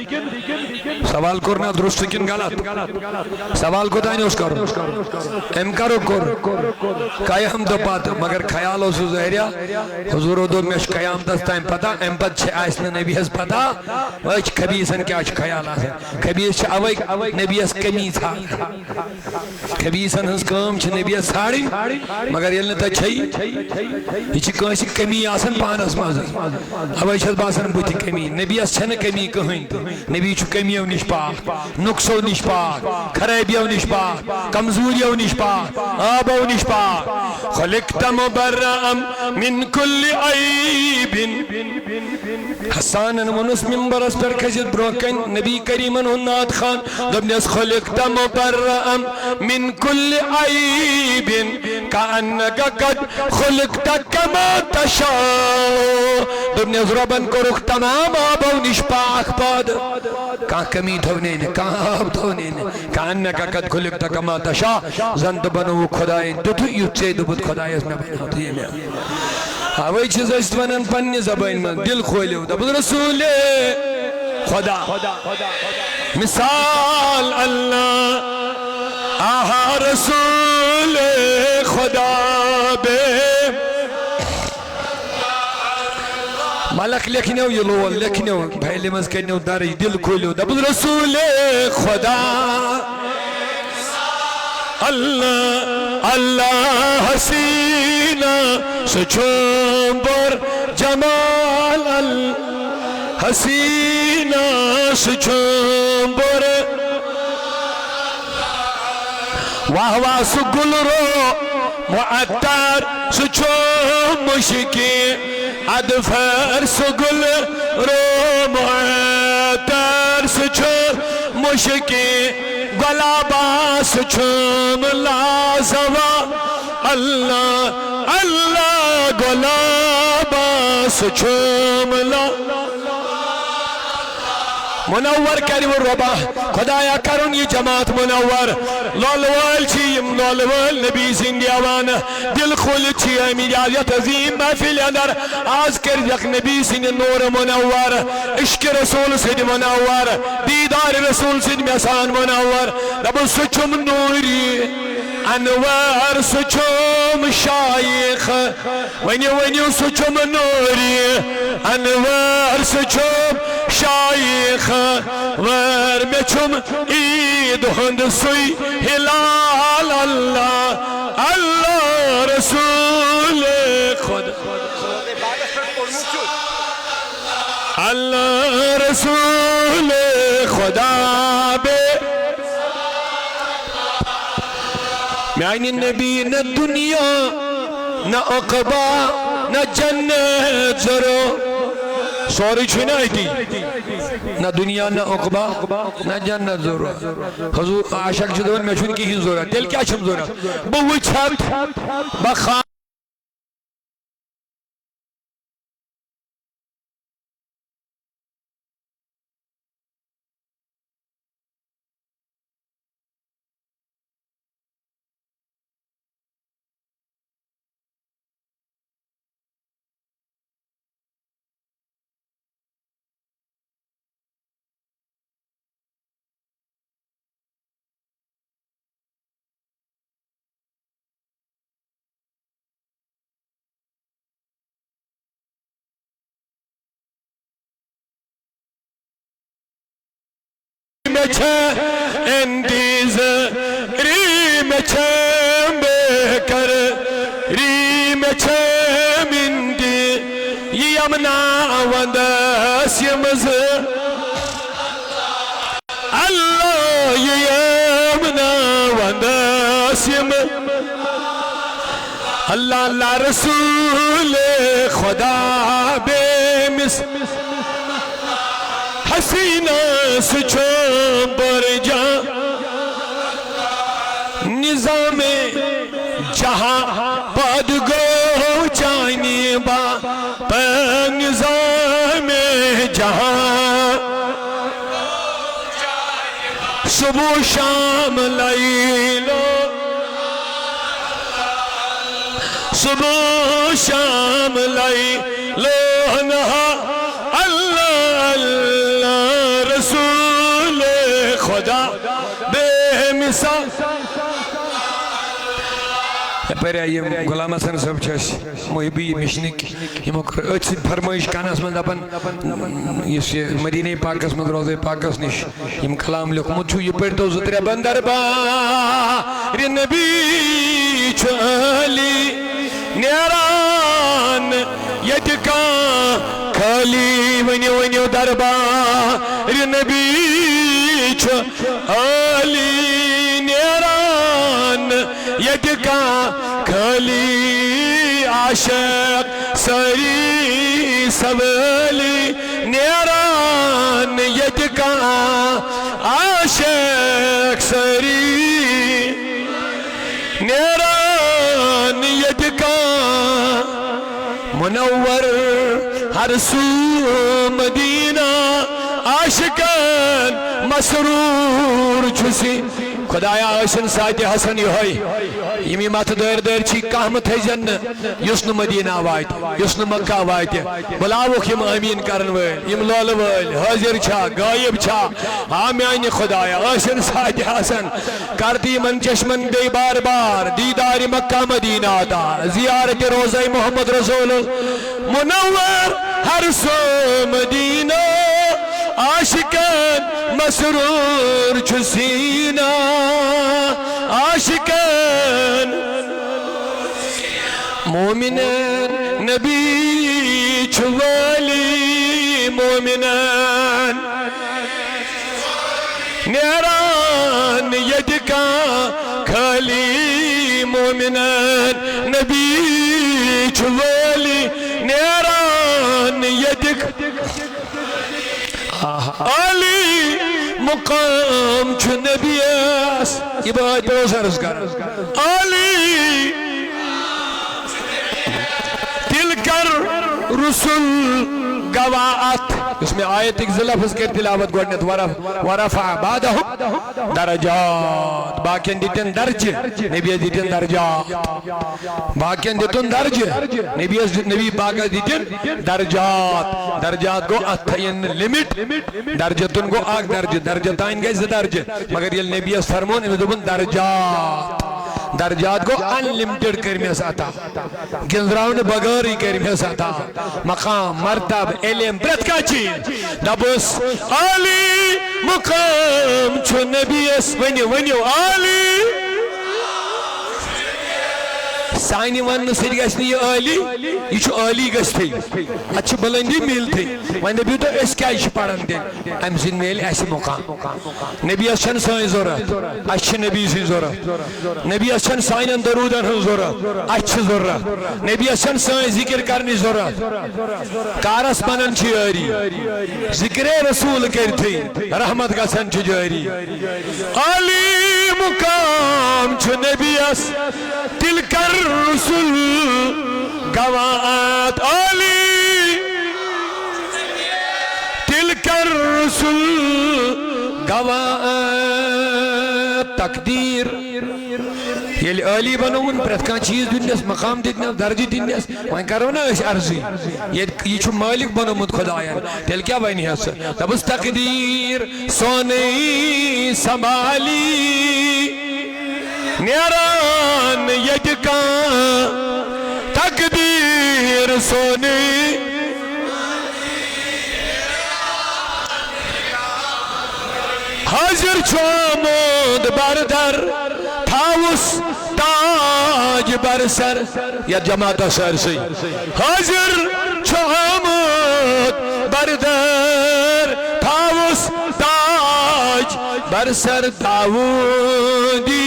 سوال کرنا درست کن غلط سوال کو دائیں اس کرو ام کرو قیام دو پات مگر خیال ہو سو ظاہریا حضور دو میں قیام دستا ام پتا ام پت چھ آئسن نبی حس پتا وچ خبیثن کیا چھ خیال آسن خبیث چھ اوئی نبی حس کمی تھا خبیثن حس کام چھ نبی حس ساڑی مگر یلن تا چھئی یہ چھ کانسی کمی آسن پانس مازن اوئی چھت باسن بوتی کمی نبی حس چھن کمی کہیں نبی چھ کمیوں نش پاک نقصو نش پاک خرابیوں نش پاک کمزوریوں نش پاک آبوں نش پاک خلقت مبرأ من کل عیب حسانن منس منبرس پر کھجت بروکن نبی کریمن ہنات خان دبنیس خلقت مبرأ من کل عیب کانکا قد خلقت کما تشاء دبنیس ربن کو رخ تمام آبوں نش پاک پاد کہاں کمی دھونے نے کہاں آب دھونے نے کانکا قد خلقت کما تشاء زند بنو خدای دو یوچے دو بود خدای اس میں بنا ہوتی ہے آوائی چیز است ونن پنی زبان من دل خولیو دا بود رسول خدا مثال اللہ آہا رسول خدا بے ملک لکھنے ہو یہ لول لکھنے ہو بھائی لمز کرنے ہو داری دل کھولے دا بود رسول خدا اللہ اللہ حسینہ سچومبر جمال حسینہ سچومبر واہ واہ سگل رو معطر سچوم مشکی ادفر سگل رو معطر سچوم مشکی گلابا سچوم لازوا اللہ اللہ گلابا سچوم لازوا منور کریم ربا خدایا کرن یہ جماعت منور لولوال چیم لولوال نبی سندیوان دل خول چی امیر آیت عظیم محفل اندر آز کر یک نبی سند نور منور عشق رسول سند منور دیدار رسول سند میسان منور رب سچم نوری انوار سچم شایخ ونیو سچم نوری انوار سچم شایخ ور میں چھم عید ہند سوئی ہلال اللہ اللہ رسول خدا اللہ رسول خدا بے میانی نبی نہ دنیا نہ عقبہ نہ جنت ضرور سوری چھنا ایتی نہ دنیا نہ عقبہ نہ جنت ضرور حضور عاشق جدون میں چھن کی ہی ضرورت دل کیا چھم ضرورت بوچھت بخان اندیز ریم چھم کر ریم چھم اندی یمنا وندس یمز اللہ یمنا وندس یم اللہ اللہ رسول خدا بے مس حسینہ سچھو بر جا نظام جہاں پاد گو چانی با پر نظام جہاں صبح شام لیلو صبح شام لیلو نہا رسول خدا بے مثال پہرے آئیے غلام حسن صاحب چھس محبی مشنک اچھ فرمائش کانس من دپن اس مدینہ پاکس من روزے پاکس نش یم کلام لکھمت چھو یہ پڑھتو زترے بندر بار نبی چھلی نیران یدکا خالی ونیو ونیو دربار نبی چھلی نیران یدکا خالی عاشق سری سولی نیران یدکا عاشق سری نیران یدکا منور ہر سو مدینہ عاشقان مسرور چھسی خدایا آسن ساتھ حسن یہ یمی مات دیر دیر چی کامت ہے جن یسن مدینہ وائد یسن مکہ وائد بلاوک یم امین کرن ویل یم لول ویل حاضر چھا غائب چھا آمیان خدایا آسن ساتھ حسن کرتی من چشمن دے بار بار دیدار مکہ مدینہ دا زیارت روزہ محمد رسول منور ہر سو مدینہ عاشقان مسرور چھسینہ عاشقان مومنان نبی چھوالی مومنان نیران یدکا خالی مومنان نبی چھوالی نیران یدک علی مقام چھ نبی اس یہ بات بروس عرض کر علی دل کر رسول گواعت اس میں آیت ایک لفظ کے تلاوت گوڑنت ورفع بعدہم درجات باقین دیتن درجہ نبی دیتن درجات باقین دیتن درجہ نبی باقی دیتن درجات درجات کو اتھین لیمٹ درجتن کو آگ درجہ درجتائن گئے سے درجہ مگر یہ نبی فرمون انہوں دبن درجات درجات کو انلیمٹڈ کرمی ساتا گنزراؤن بغاری کرمی ساتا مقام مرتب علم برت کا چیز دبس علی مقام چھو نبی اس ونیو ونیو علی سانی ون سی گھن یہ علی یہ علی گھتھی ات بلندی ملتی وی دپو تو اس کیا پڑھن دن ام سن مل اس مقام نبی سن سن ضرورت اس نبی سن ضرورت نبی سن سان درودن ہن ضرورت اس ضرورت نبی سن سن ذکر کرنی ضرورت کارس بنان یاری ذکر رسول کرتی رحمت گژھان جاری علی مقام نبیس تل کر رسول گوات علی تل کر رسول گوات تقدیر یل علی بنون پرت کان چیز دنیاس مقام دنیاس درجہ دنیاس وہیں کرو نا اس عرضی یہ چھو مالک بنومت خدایان تیل کیا بینی ہے سر تبس تقدیر سونی سنبھالی نیران یجکان تقدیر سونی حاضر چھومد بردر تھاوس تاج برسر یا جماعت سر سی حاضر چھومد بردر تھاوس تاج برسر داودی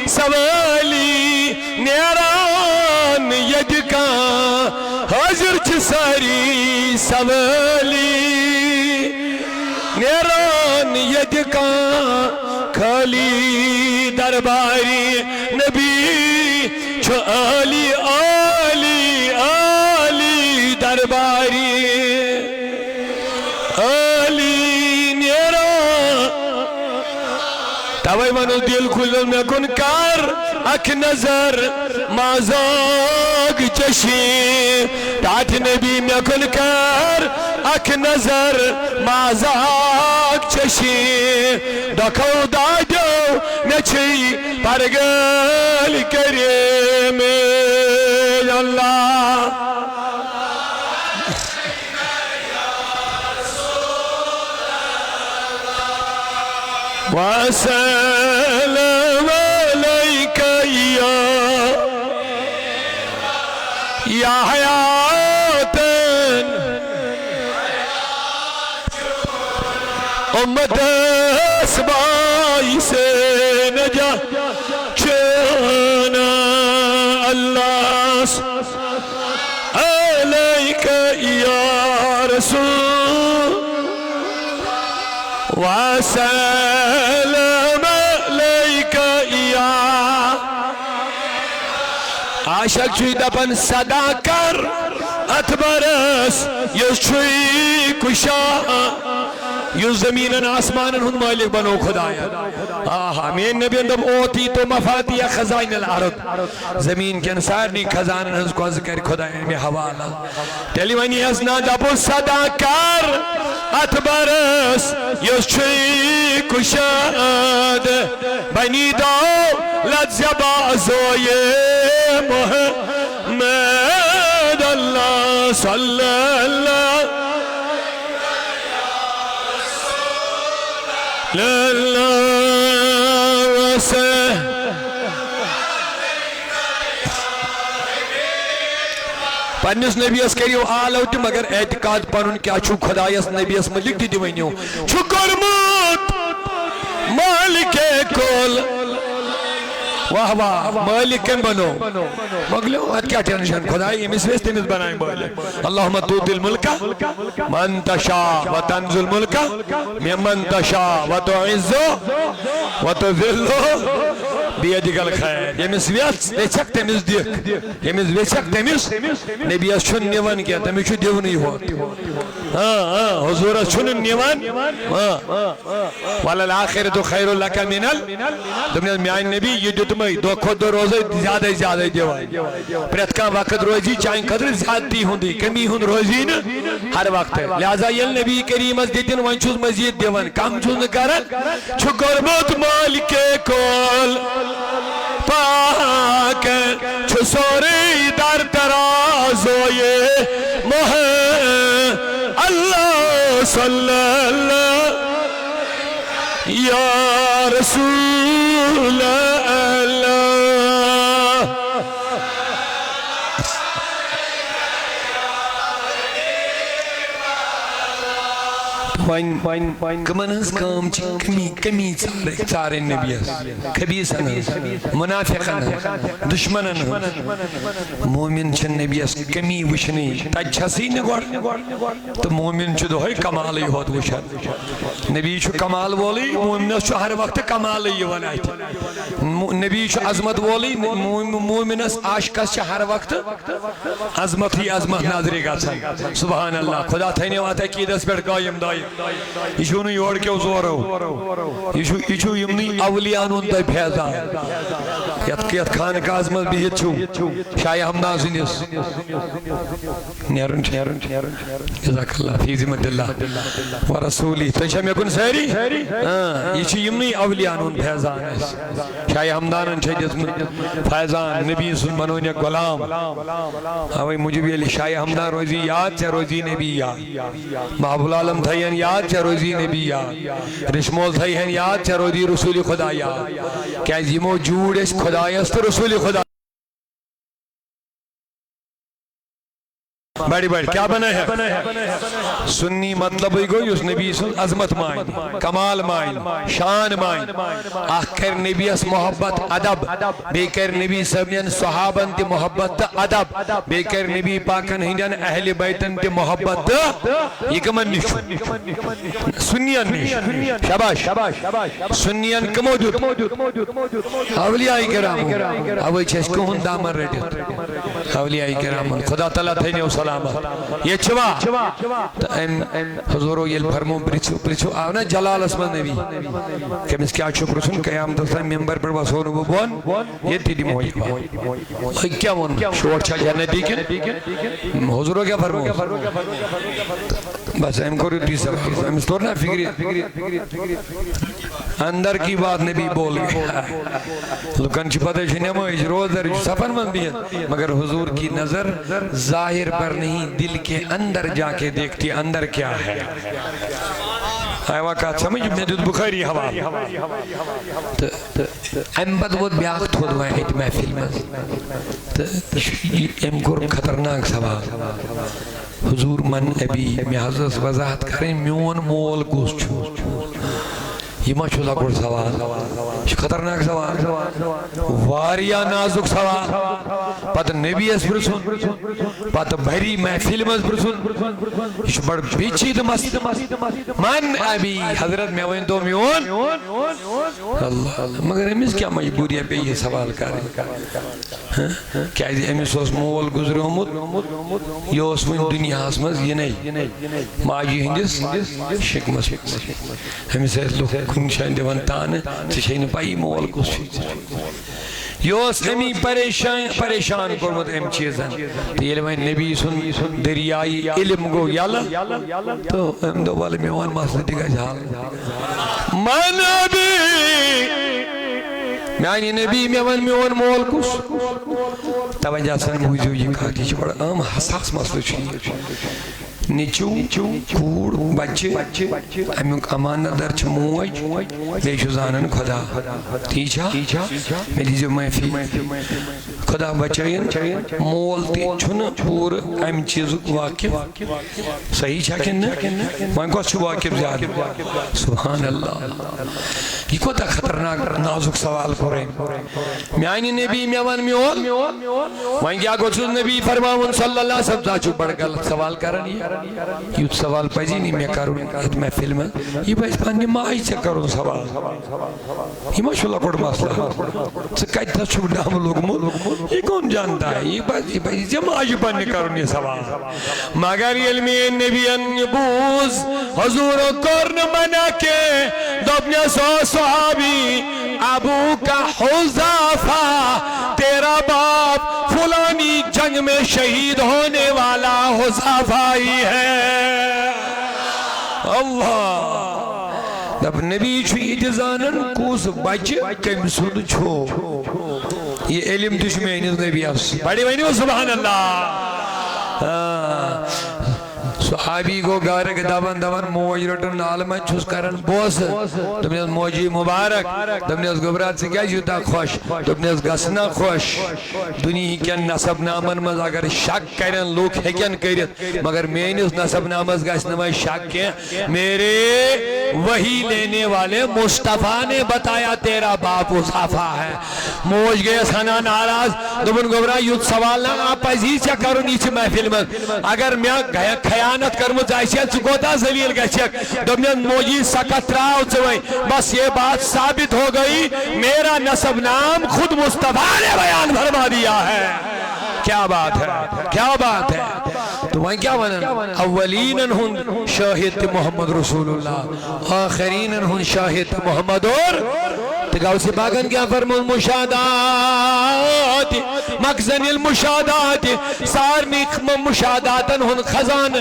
سوالی نیران یجکان حاضر چھ ساری سوالی نیران یجکان خالی درباری نبی چھو علی علی علی درباری علی نیران توائی منو دل کھلن میں کن کر اک نظر مازاگ چشی تات نبی میں کن کر اک نظر مازاگ چشی دکھو دادو میں چھی پرگل کریم اللہ وسلم عليك يا حياة امت اسبائی سے نجا چنا اللہ عليك يا رسول وسلم عليك يا عاشق چھوئی دپن صدا کر اتبرس یس چھوئی کشا یس زمینن آسمانن ہن مالک بنو خدایا آہا مین نبی اندب اوتی تو مفاتی خزائن الارض زمین کے انسارنی خزانن ہنس کو ذکر خدایا میں حوالا تیلی ونی حسنا دپو صدا کر اتبرس یس چھوئی کشاد بنی دولت زبا زوئے محمد اللہ صلی اللہ وسلم پنیس نبیس کریو آلوٹی مگر اعتقاد پانون کیا چھو خدایس نبیس ملک دی دیوینیو چھو کرمت مالک کول واہ واہ مالکن بنو مگلو ات کیا ٹینشن خدای امس ویس تمس بنائیں مالک اللہم توت الملکہ من تشا و تنزل الملکہ من تشا و تعزو و تذلو بیدک الخیر یمس ویس ویچک تمس دیکھ یمس ویچک تمس نبی اس چھن نیوان کیا تمس چھو دیونی ہو حضور اس چھن نیوان والآخرت خیر لک من دمین میان نبی یہ دتمائی دو خود دو روزے زیادہ زیادہ دیوائی پریت کا وقت روزی چاہیں قدر زیادتی ہوندی کمی ہون روزی نا ہر وقت ہے لہذا یل نبی کریم از دیتن وان چوز مزید دیوان کم چوز نکارن چھو گرمت مالک کول پاک چھو سوری در ترازوئے محمد اللہ صلی اللہ یا رسول اللہ کمن ہنس کام چھ کمی ژارن نبیس خبیثن منافقن دشمنن مومن چھ نبیس کمی وچھنی تج چھسی نگوڑ تو مومن چھ دہوئی کمالی ہوت وچھن نبی چھ کمال وولی مومنس چھ ہر وقت کمالی یوان آئیت نبی چھ عظمت وولی مومنس عاشقس چھ ہر وقت عظمت ہی عظمت ناظری گا سبحان اللہ خدا تھینے واتا کی دس بیٹ قائم دائی یہ چھو نہیں اوڑ کے زورو یہ چھو یمنی اولیانون دائی پھیزا یت خان کا عظمت بھی چھو شاہ حمدان سنیس نیرن جزاک اللہ فی ذمت اللہ ورسولی تو چھا میں کن سیری یہ چھو یمنی اولیانون پھیزان شاہ حمدان چھا جسم فیضان نبی سن بنونے غلام اوئی مجھے بھی علی شاہ حمدان روزی یاد چھا روزی نبی یاد محب العالم تھائین یاد چھا روزی نبی یاد رشمول تھائین یاد چھا روزی رسول خدا یاد کیا جی موجود اس خدا است رسول خدا بڑی بڑی کیا بنا ہے سنی مطلب ہی گوئی اس نبی سن عظمت مائن کمال مائن شان مائن آخر نبی اس محبت ادب بیکر نبی سمین صحابن تی محبت ادب بیکر نبی پاکن ہندین اہل بیتن تی محبت یہ کمن نشو سنین نش شباش سنین کموجود اولیاء کرام اولی چھس کون دامن ریڈیت اولیاء کرام خدا تعالیٰ تھینے و سلامت یہ چھوا حضورو یہ فرمو پرچو آونا جلال اسمد نبی کہ اس کیا شکر سن قیام دستا ممبر پر بسونو ببون یہ تیدی موئی کیا من شوڑ چھا جنتی کن حضورو کیا فرمو بس ایم کو ریتی سب ایم استور نا فکری اندر کی بات نبی بول گیا لکن چھپتے چھنے موئی روز در سفر من بھی مگر حضور کی نظر ظاہر پر نہیں دل کے اندر جا کے دیکھتی اندر کیا ہے آئے واقعات سمجھ میں دود بخاری ہوا ایم بد وہ بیاخت ہو دوائے ایت محفل میں ایم گر خطرناک سوال حضور من ابی میں حضرت وضاحت کریں میون مول گوش چھو یہ ما چھو لکڑ سوال یہ خطرناک سوال واریا نازک سوال پتہ نبی اس پرسون پتہ بھری محفل میں پرسون یہ بڑھ بیچی دمست من ابی حضرت میں وین تو میون اللہ مگر امیس کیا مجبوری ہے پہ یہ سوال کریں کیا امیس اس مول گزر ہومد یہ اس وین دنیا اسمز یہ نہیں ماجی ہندس شکمس امیس ہے لوگ کن شاید دیوانتان تشہین پائی مول کو یوس امی پریشان کرمت ام چیزن تو یہ لئے نبی سن دریائی علم گو یالا تو ام دو والے میوان مسئلہ دیگا جھال من ابی یعنی نبی میوان مول کس توجہ سن موجود یہ کہا کہ بڑا عام حساس مسئلہ چاہیے نیچو کور بچے امیوک امانت در چھ موج بیشو زانن خدا تیچا میں دیجو محفی خدا بچائین مول تی چھن پور ام چیزو واقف صحیح چھا کن وہاں کو اچھو واقف زیادہ سبحان اللہ یہ کو تا خطرناک نازک سوال کریں میانی نبی میوان میول وہاں کیا کو چھو نبی فرماون صلی اللہ سب چاچو بڑھ غلط سوال کرنی یہ سوال پجی نہیں میں کروں ایت محفل میں یہ بھائی پانی مائی سے کروں سوال یہ ماشاء اللہ کوڑ مسئلہ سکائی تا چھوڑ نام لوگ مول یہ کون جانتا ہے یہ بھائی جمعی پانی کروں یہ سوال مگر علمی نبی انبوز حضور کرن منا کے دبنیا سو صحابی ابو کا حضافہ تیرا باپ فلانی جنگ میں شہید ہونے والا حضافہ ہی ہے اللہ دب نبی چھو اجزانن کوس بچ کم سن چھو یہ علم دشمین نبی اس بڑی وینی سبحان اللہ صحابی کو گارک دبن موج رٹن عالم چھس کرن بوس دمنیز موجی مبارک دمنیز گبرات سے کیا جوتا خوش دمنیز گسنا خوش دنیا کین نصب نامن مز اگر شک کرن لوگ ہیکن کرت مگر مینس نصب نامز گسنا میں شک کیا میرے وہی لینے والے مصطفیٰ نے بتایا تیرا باپ اضافہ ہے موج گئے سنا ناراض دمن گبرا یوت سوال نہ آپ عزیز چا کرو نیچے محفل میں اگر میں خیانت کرمت آئیسیت چکوتا زلیل گچک دمین موجی سکت راو چوئی بس یہ بات ثابت ہو گئی میرا نسب نام خود مصطفیٰ نے بیان فرما دیا ہے کیا بات ہے کیا بات ہے تو وہیں کیا بنا اولین انہوں شاہد محمد رسول اللہ آخرین انہوں شاہد محمد اور تگاو سے باغن کیا فرمو المشادات مخزن المشادات سارمی مشادات انہوں خزان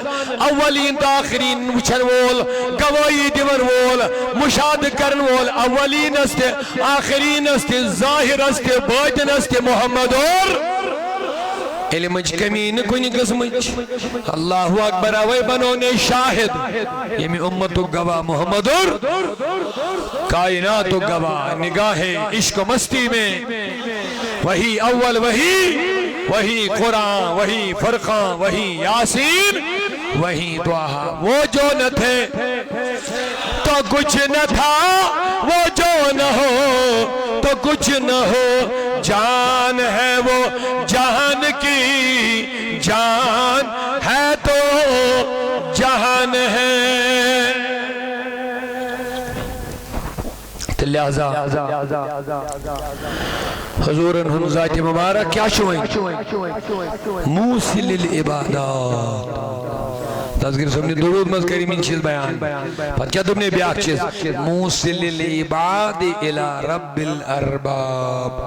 اولین تا آخرین وچھن وول گوائی دیور وول مشاد کرن وول اولین استے آخرین استے ظاہر استے باطن استے محمد اور علمچ کمین کنی قسمچ اللہ اکبر اوے بنونے شاہد یمی امتو گواہ محمد اور کائناتو گواہ نگاہ عشق و مستی میں وہی اول وہی قرآن وہی فرقان وہی یاسین وہی دعا وہ جو نہ تھے تو کچھ نہ تھا وہ جو نہ ہو تو کچھ نہ ہو جان ہے وہ جہان کی جان ہے تو جہان ہے لہذا حضور انہوں ذات مبارک کیا شوئیں موسل العبادات تذکر سمجھے درود مز کریمین چیز بیان پت کیا تم نے بیاک چیز موسل العباد الى رب الارباب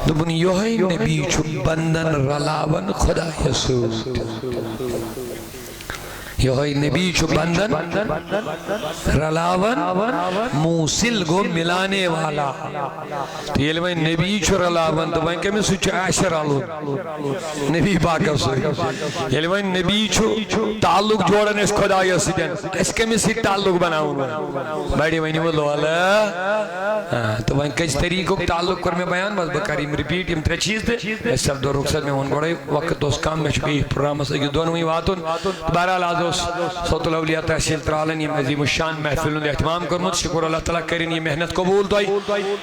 دبن یوہی نبی چھو بندن رلاون خدا یسود یوہی نبی چھو بندن رلاون موسل گو ملانے والا تو یہ لئے نبی چھو رلاون تو وہیں کمی سوچو عاشر آلو نبی باقر سوئی یہ لئے نبی چھو تعلق جوڑن اس خدای سیدن اس کمی سی تعلق بناؤں بیڑی وہیں وہ اللہ تو وہیں کچھ طریقوں تعلق کر میں بیان بس بکاریم ریپیٹ یم ترے چیز دے اس سب دو رخصت میں ہون گوڑے وقت دوست کام میں چکے پروگرام سے دونوں ہی واتون بہرحال آزو صوت الاولیاء تحصیل ترالن یہ عظیم الشان محفلوں نے احتمام کرنت شکر اللہ تعالیٰ کرن یہ محنت قبول دوئی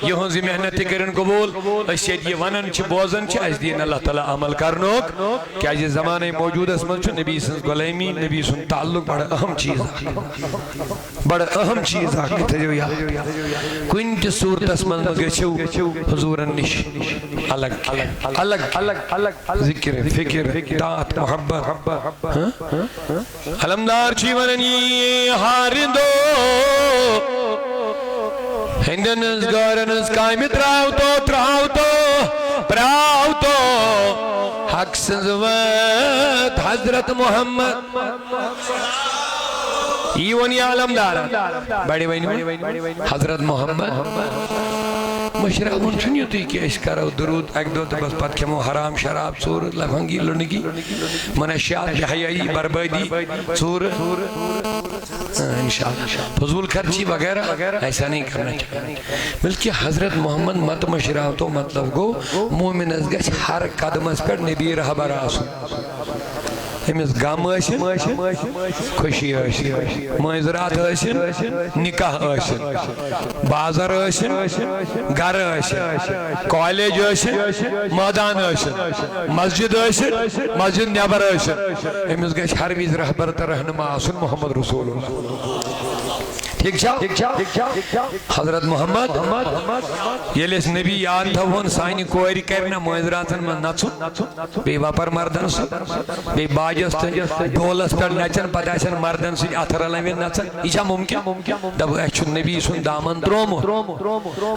یہ ہنزی محنت کرن قبول اس شید یہ ونن چھ بوزن چھ اس دین اللہ تعالیٰ عمل کرنوک کیا یہ زمانہ موجود اس ملچ نبی سن غلیمی نبی سن تعلق بڑا اہم چیز بڑا اہم چیز آکے تھے جو یا کوئی تی صورت اس مل مگچو حضور نش الگ ذکر فکر دات محبت علمدار چیوننی ہارندو ہندنز گارنز قائم تراؤ تو حق سنزوت حضرت محمد یہ ونی علمدار بڑی وینی حضرت محمد مشرقون چھنیو تھی کہ اس کرو درود ایک دو تو بس پت کمو حرام شراب سور لفنگی لنگی منشیات بحیائی بربادی سور انشاءاللہ فضول خرچی وغیرہ ایسا نہیں کرنا چاہیے بلکہ حضرت محمد مت مشراب تو مطلب گو مومن از گچھ ہر قدم اس پر نبی رہبر آسو ہمیں غم ٲسِن خوشی ٲسِن مٲنٛزرات ٲسِن نکاح ٲسِن بازر ٲسِن گھر ٲسِن کالج ٲسِن مٲدان ٲسِن مسجد ٲسِن مسجد نیبر ٲسِن أمِس گژھِ ہر وِزِ رہبر تہٕ رہنما آسُن محمد رسول اللہ ٹھیک چھا حضرت محمد یل اس نبی یاد تھا ون سائنی کوئری کرنا مٲنٛزراتن من نچو بے واپر مردن سو بے باجس ڈولس پر نچن پتہ مردن سو اتھر لوین نچن یہ ممکن دب اچھو نبی سن دامن ترومو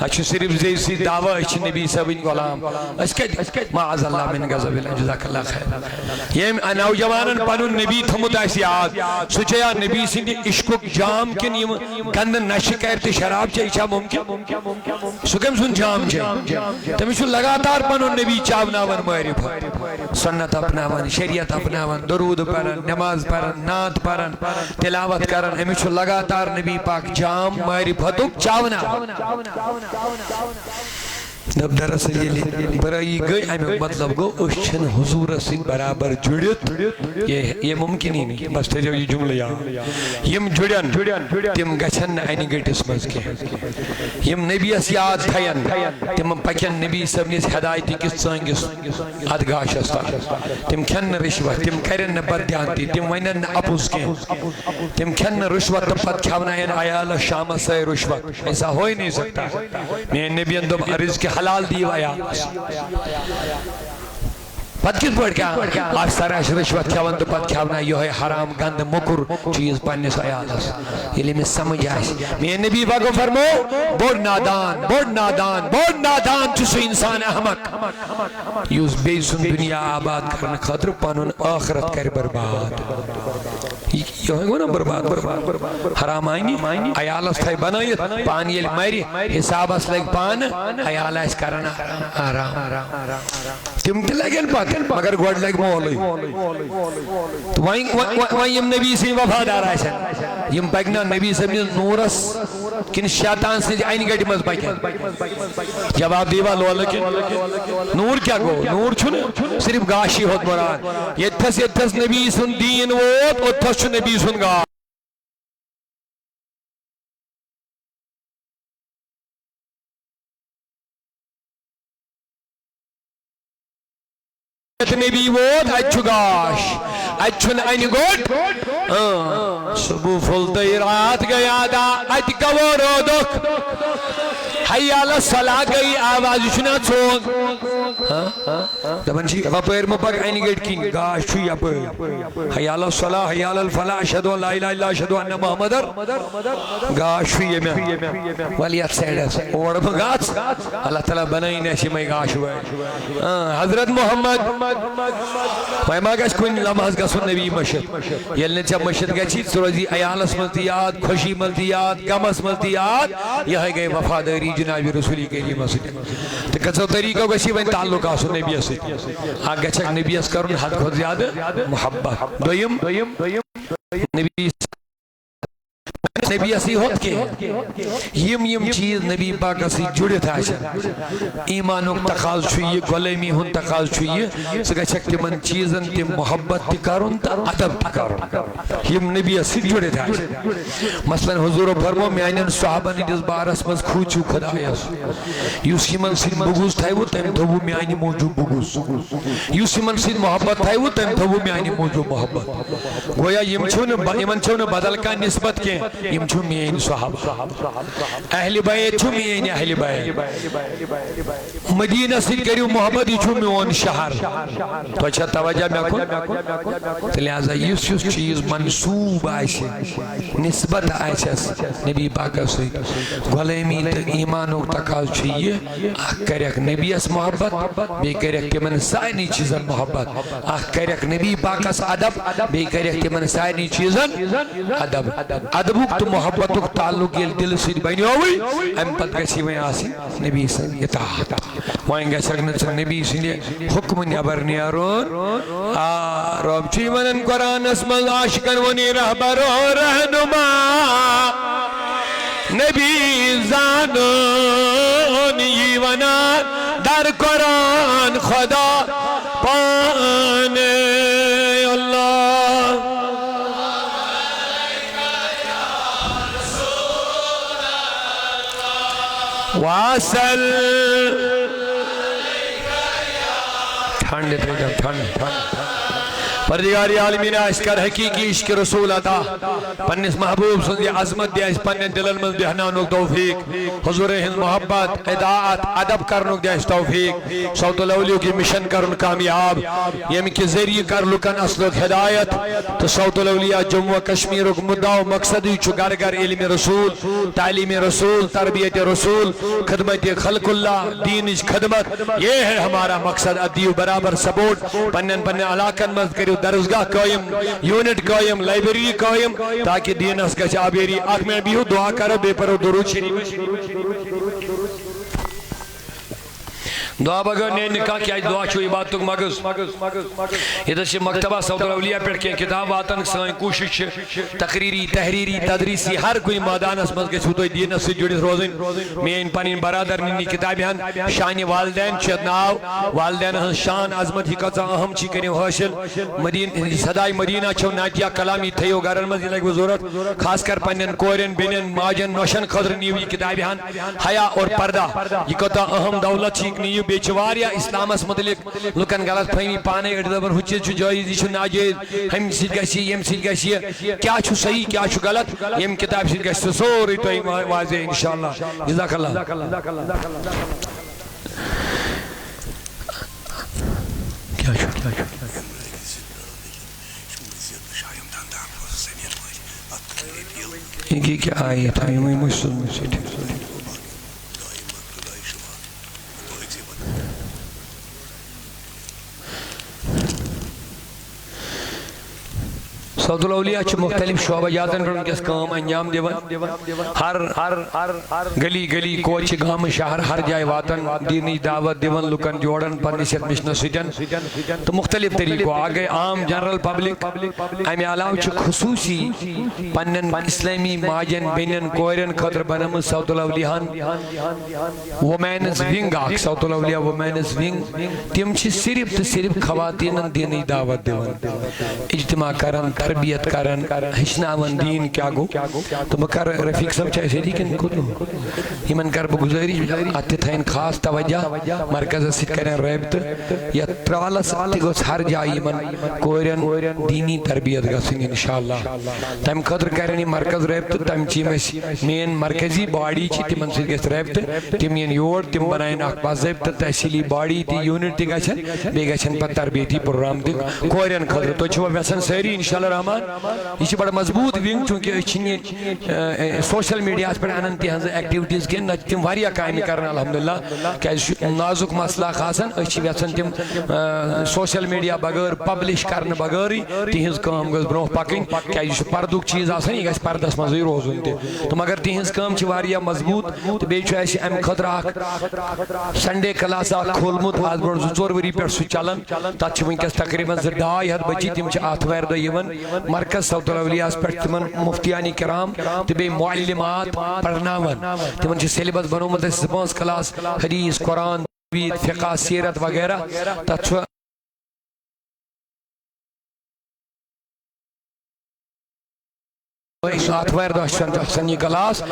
اچھو صرف زیسی دعوی اچھو نبی سبین غلام معاذ اللہ من غضب اللہ جزاک اللہ خیر یہ نوجوانن پنن نبی تھمت اس یاد سوچیا نبی سن عشق جام کن گند نشہ کرتے شراب چیچا ممکن سکم سن جام چاہی تمہیں لگاتار پنو نبی چاوناون معرفت سنت اپناون شریعت اپناون درود پرن نماز پرن نعت پرن تلاوت کرن ہمیں لگاتار نبی پاک جام معرفت چاوناون نب دراصل یہ برائی گئی ہمیں مطلب گو اشن حضور سے برابر جڑت یہ ممکن ہی نہیں بس تیجو یہ جملہ یم جڑن تم گچھن اینی گٹس مز کے یم نبی اس یاد تھین تم پکن نبی سب نیس ہدایتی کس سانگس ادگاش استا تم کھن رشوت تم کرن بد دیانتی تم ونن اپوز کے تم کھن رشوت پت کھونائن عیال شام سے رشوت ایسا ہو ہی نہیں سکتا میں نبی اندم عرض کے حلال دیو آیا پت کس پڑھ کیا آج سراش رشوت کھاون تو پت کھاونا یہ ہے حرام گند مکر چیز پنیس آیالس یہ میں سمجھ آئیس میں نبی باگو فرمو بڑ نادان چسو انسان احمق یوز بیسن دنیا آباد کرنے خاطر پانون آخرت کر برباد یہ ہے گو نا برباد حرام آئینی آیالس تھائی بنایت پان یہ میری حساب اس لگ پان آیالس کرنا آرام تم تے لگن پاک مگر گوڑ لگ مولی تو وہیں یم نبی سے وفادار آئیسن یم پاکنا نبی سے نورس کن شیطان سے آئین گھٹی مز پاکن جواب دیوا لو لیکن نور کیا گو نور چھنے صرف گاشی ہوت مران یہ تھس نبی سن دین ووت اور تھس چھو نبی سن گا نبی ووت اچھو گاش اچھن این گوٹ صبح فلتی رات گیا دا اچھ گو رو دک حیال صلاح گئی آواز چھنا چھون دبن جی وپیر مپک این گیٹ کی گاش چھو یا پر حیال صلاح حیال الفلاح شدو لا الہ الا شدو انہ محمدر گاش چھو یہ میں ولیت سیڈس اوڑ بگاس اللہ تعالیٰ بنائی نیسی میں گاش ہوئے حضرت محمد وائما گش کوئی لمحظ گسو نبی مشد یلنے چا مشد گچی سروزی ایالس ملتیات خوشی ملتیات گمس ملتیات یہ ہے گئے وفاداری جنابی رسولی کے لیے مسجد تو کسو طریقہ گشی وین تعلق آسو نبی سے آگا چک نبی اس کرن حد خود زیادہ محبت دویم نبی نبی اسی ہوت کے یم چیز نبی پاک اسی جڑے تھا ایمانک تقاض چھوئیے غلیمی ہن تقاض چھوئیے سگا چھک تمن چیزن تم محبت تکارن تا عدب تکارن یم نبی اسی جڑے تھا مثلا حضور فرمو میانن صحابہ نے جس بارس مز کھوچو خدایس یوس یمن سید بغوز تھائی وہ تم تو وہ میانی موجود بغوز یوس یمن سید محبت تھائی وہ تم تو وہ میانی موجود محبت گویا یمن چھونے بدل کا نسبت کے یم چھو مین صحابہ اہل بیت چھو مین اہل بیت مدینہ سے کریو محبت چھو میون شہر تو اچھا توجہ میں کن تو لہذا یس چیز منصوب آئیسے نسبت آئیسے نبی پاک سے غلیمی تا ایمانو تقاض چھئیے آخ کریک نبی اس محبت بے کریک تمن سائنی چیزن محبت آخ کریک نبی پاک اس عدب بے کریک تمن سائنی چیزن عدب عدبوک تو محبتوک تعلق یہ دل سید بینی ہوئی ام پت گسی میں آسی نبی سن اطاعت وائن گا سکن سن نبی سن حکم نیابر نیارون رب چی منن قرآن اسم عاشقن ونی رہبر و رہنما نبی زانون یونا در قرآن خدا پانے اللہ واصل ٹھنڈ پردگاری عالمین اشکر حقیقی عشق رسول عطا پنس محبوب سندی عظمت دیا اس پنن دلل مز دہنانوک توفیق حضور ہند محبت اطاعت ادب کرنوک دیا اس توفیق صوت الاولیو کی مشن کرن کامیاب یمی کے ذریعے کر لکن اصلوک ہدایت تو صوت الاولیاء جمع کشمیر کو مدعو مقصدی چو گر گر علم رسول تعلیم رسول تربیت رسول خدمت خلق اللہ دین خدمت یہ ہے ہمارا مقصد ادیو برابر سپورٹ پنن علاقن مز کریو درسگاہ قائم یونٹ قائم لائبریری قائم تاکہ دینس گچھ آبیری اخ میں بیہو دعا کرو بے پرو درود شریف دعا بغیر نہیں نکاح کیا دعا چھو عبادتک مغز یہ سے مکتبہ سعود الاولیاء پر کے کتاب آتن سائن کوشش تقریری تحریری تدریسی ہر کوئی مادان اسمت کے چھوٹو دین سے جڑی روزن میں ان پانین برادر نینی کتابی ہن شان والدین چیت ناو والدین ہن شان عظمت حقیقت اہم چی کریں حاصل صدای مدینہ چھو ناتیہ کلامی تھیو گرن مزید لگ ضرورت خاص کر پانین کورین بینین ماجن نوشن خضر نیوی کتابی ہن حیا اور پردہ یہ کتا اہم دولت چیک نیو بیچواریا اسلام اس مدلک لکن غلط فہمی پانے گڑ دبر ہوچے چھ جائز چھ ناجائز ہم سید گسی یم سید گسی کیا چھ صحیح کیا چھ غلط یم کتاب سید گسی سوری تو واضح انشاءاللہ جزاک اللہ کیا چھ یہ کیا آیت ہے یہ مسلم سے سعود الاولیاء چھ مختلف شعبہ جاتن پر ان کے کام انجام دیون ہر گلی گلی کوچ گام شہر ہر جائے واتن دینی دعوت دیون لکن جوڑن پر نسیت مشن سجن تو مختلف طریقوں آگے عام جنرل پبلک امی علاوہ چھ خصوصی پنن اسلامی ماجن بینن کوئرن خطر بنام سعود الاولیاء وومینز ونگ آگ سعود الاولیاء وومینز ونگ تیم چھ صرف خواتین دینی دعوت دیون اجتماع کرن تربیت کرن ہشناون دین کیا گو تو مکر رفیق صاحب چاہے سے لیکن کتو ایمن کر بگزاری آتے تھائن خاص توجہ مرکز سے کریں ریبت یا ترالس آتے گوز ہر جائی ایمن کوئرن دینی تربیت گسن انشاءاللہ تم قدر کرنی مرکز ریبت تم چی مین مرکزی باڑی چی تمن سے گس ریبت تم ین یور تم بنائن اقباز ریبت تحصیلی باڑی تی یونٹ تی گچن بے گچن پر تربیتی پروگرام تی کوئرن قدر تو چھو ویسن سیری انشاءاللہ رحمان یہ بڑا مضبوط ونگ چونکہ چھنی سوشل میڈیا پر اننتی ہنز ایکٹیوٹیز کے تم واریاہ کامی کرنا الحمدللہ کہ نازک مسئلہ خاصن اچھی ویسن تم سوشل میڈیا بغیر پبلش کرنے بغیری تیہنز کام گز برونہ پکن کہ یہ پردوک چیز آسن یہ گز پردس مزی روزن تے تو مگر تیہنز کام چھ واریاہ مضبوط تو بیچو ایسی ام خطرہ سنڈے کلاس کھولمت آز برون زور وری پر سو چلن تا چھ ونکس تقریباً 2.5 بجی تم چھ آتوار دا یون مرکز سعود الاولیاء پر تمن مفتیانی کرام تبی معلمات پڑھناون تمن چھ سیلیبس بنومت 5 کلاس حدیث قرآن فقہ سیرت وغیرہ تچھ آتوار دہ چھ یہ کلاس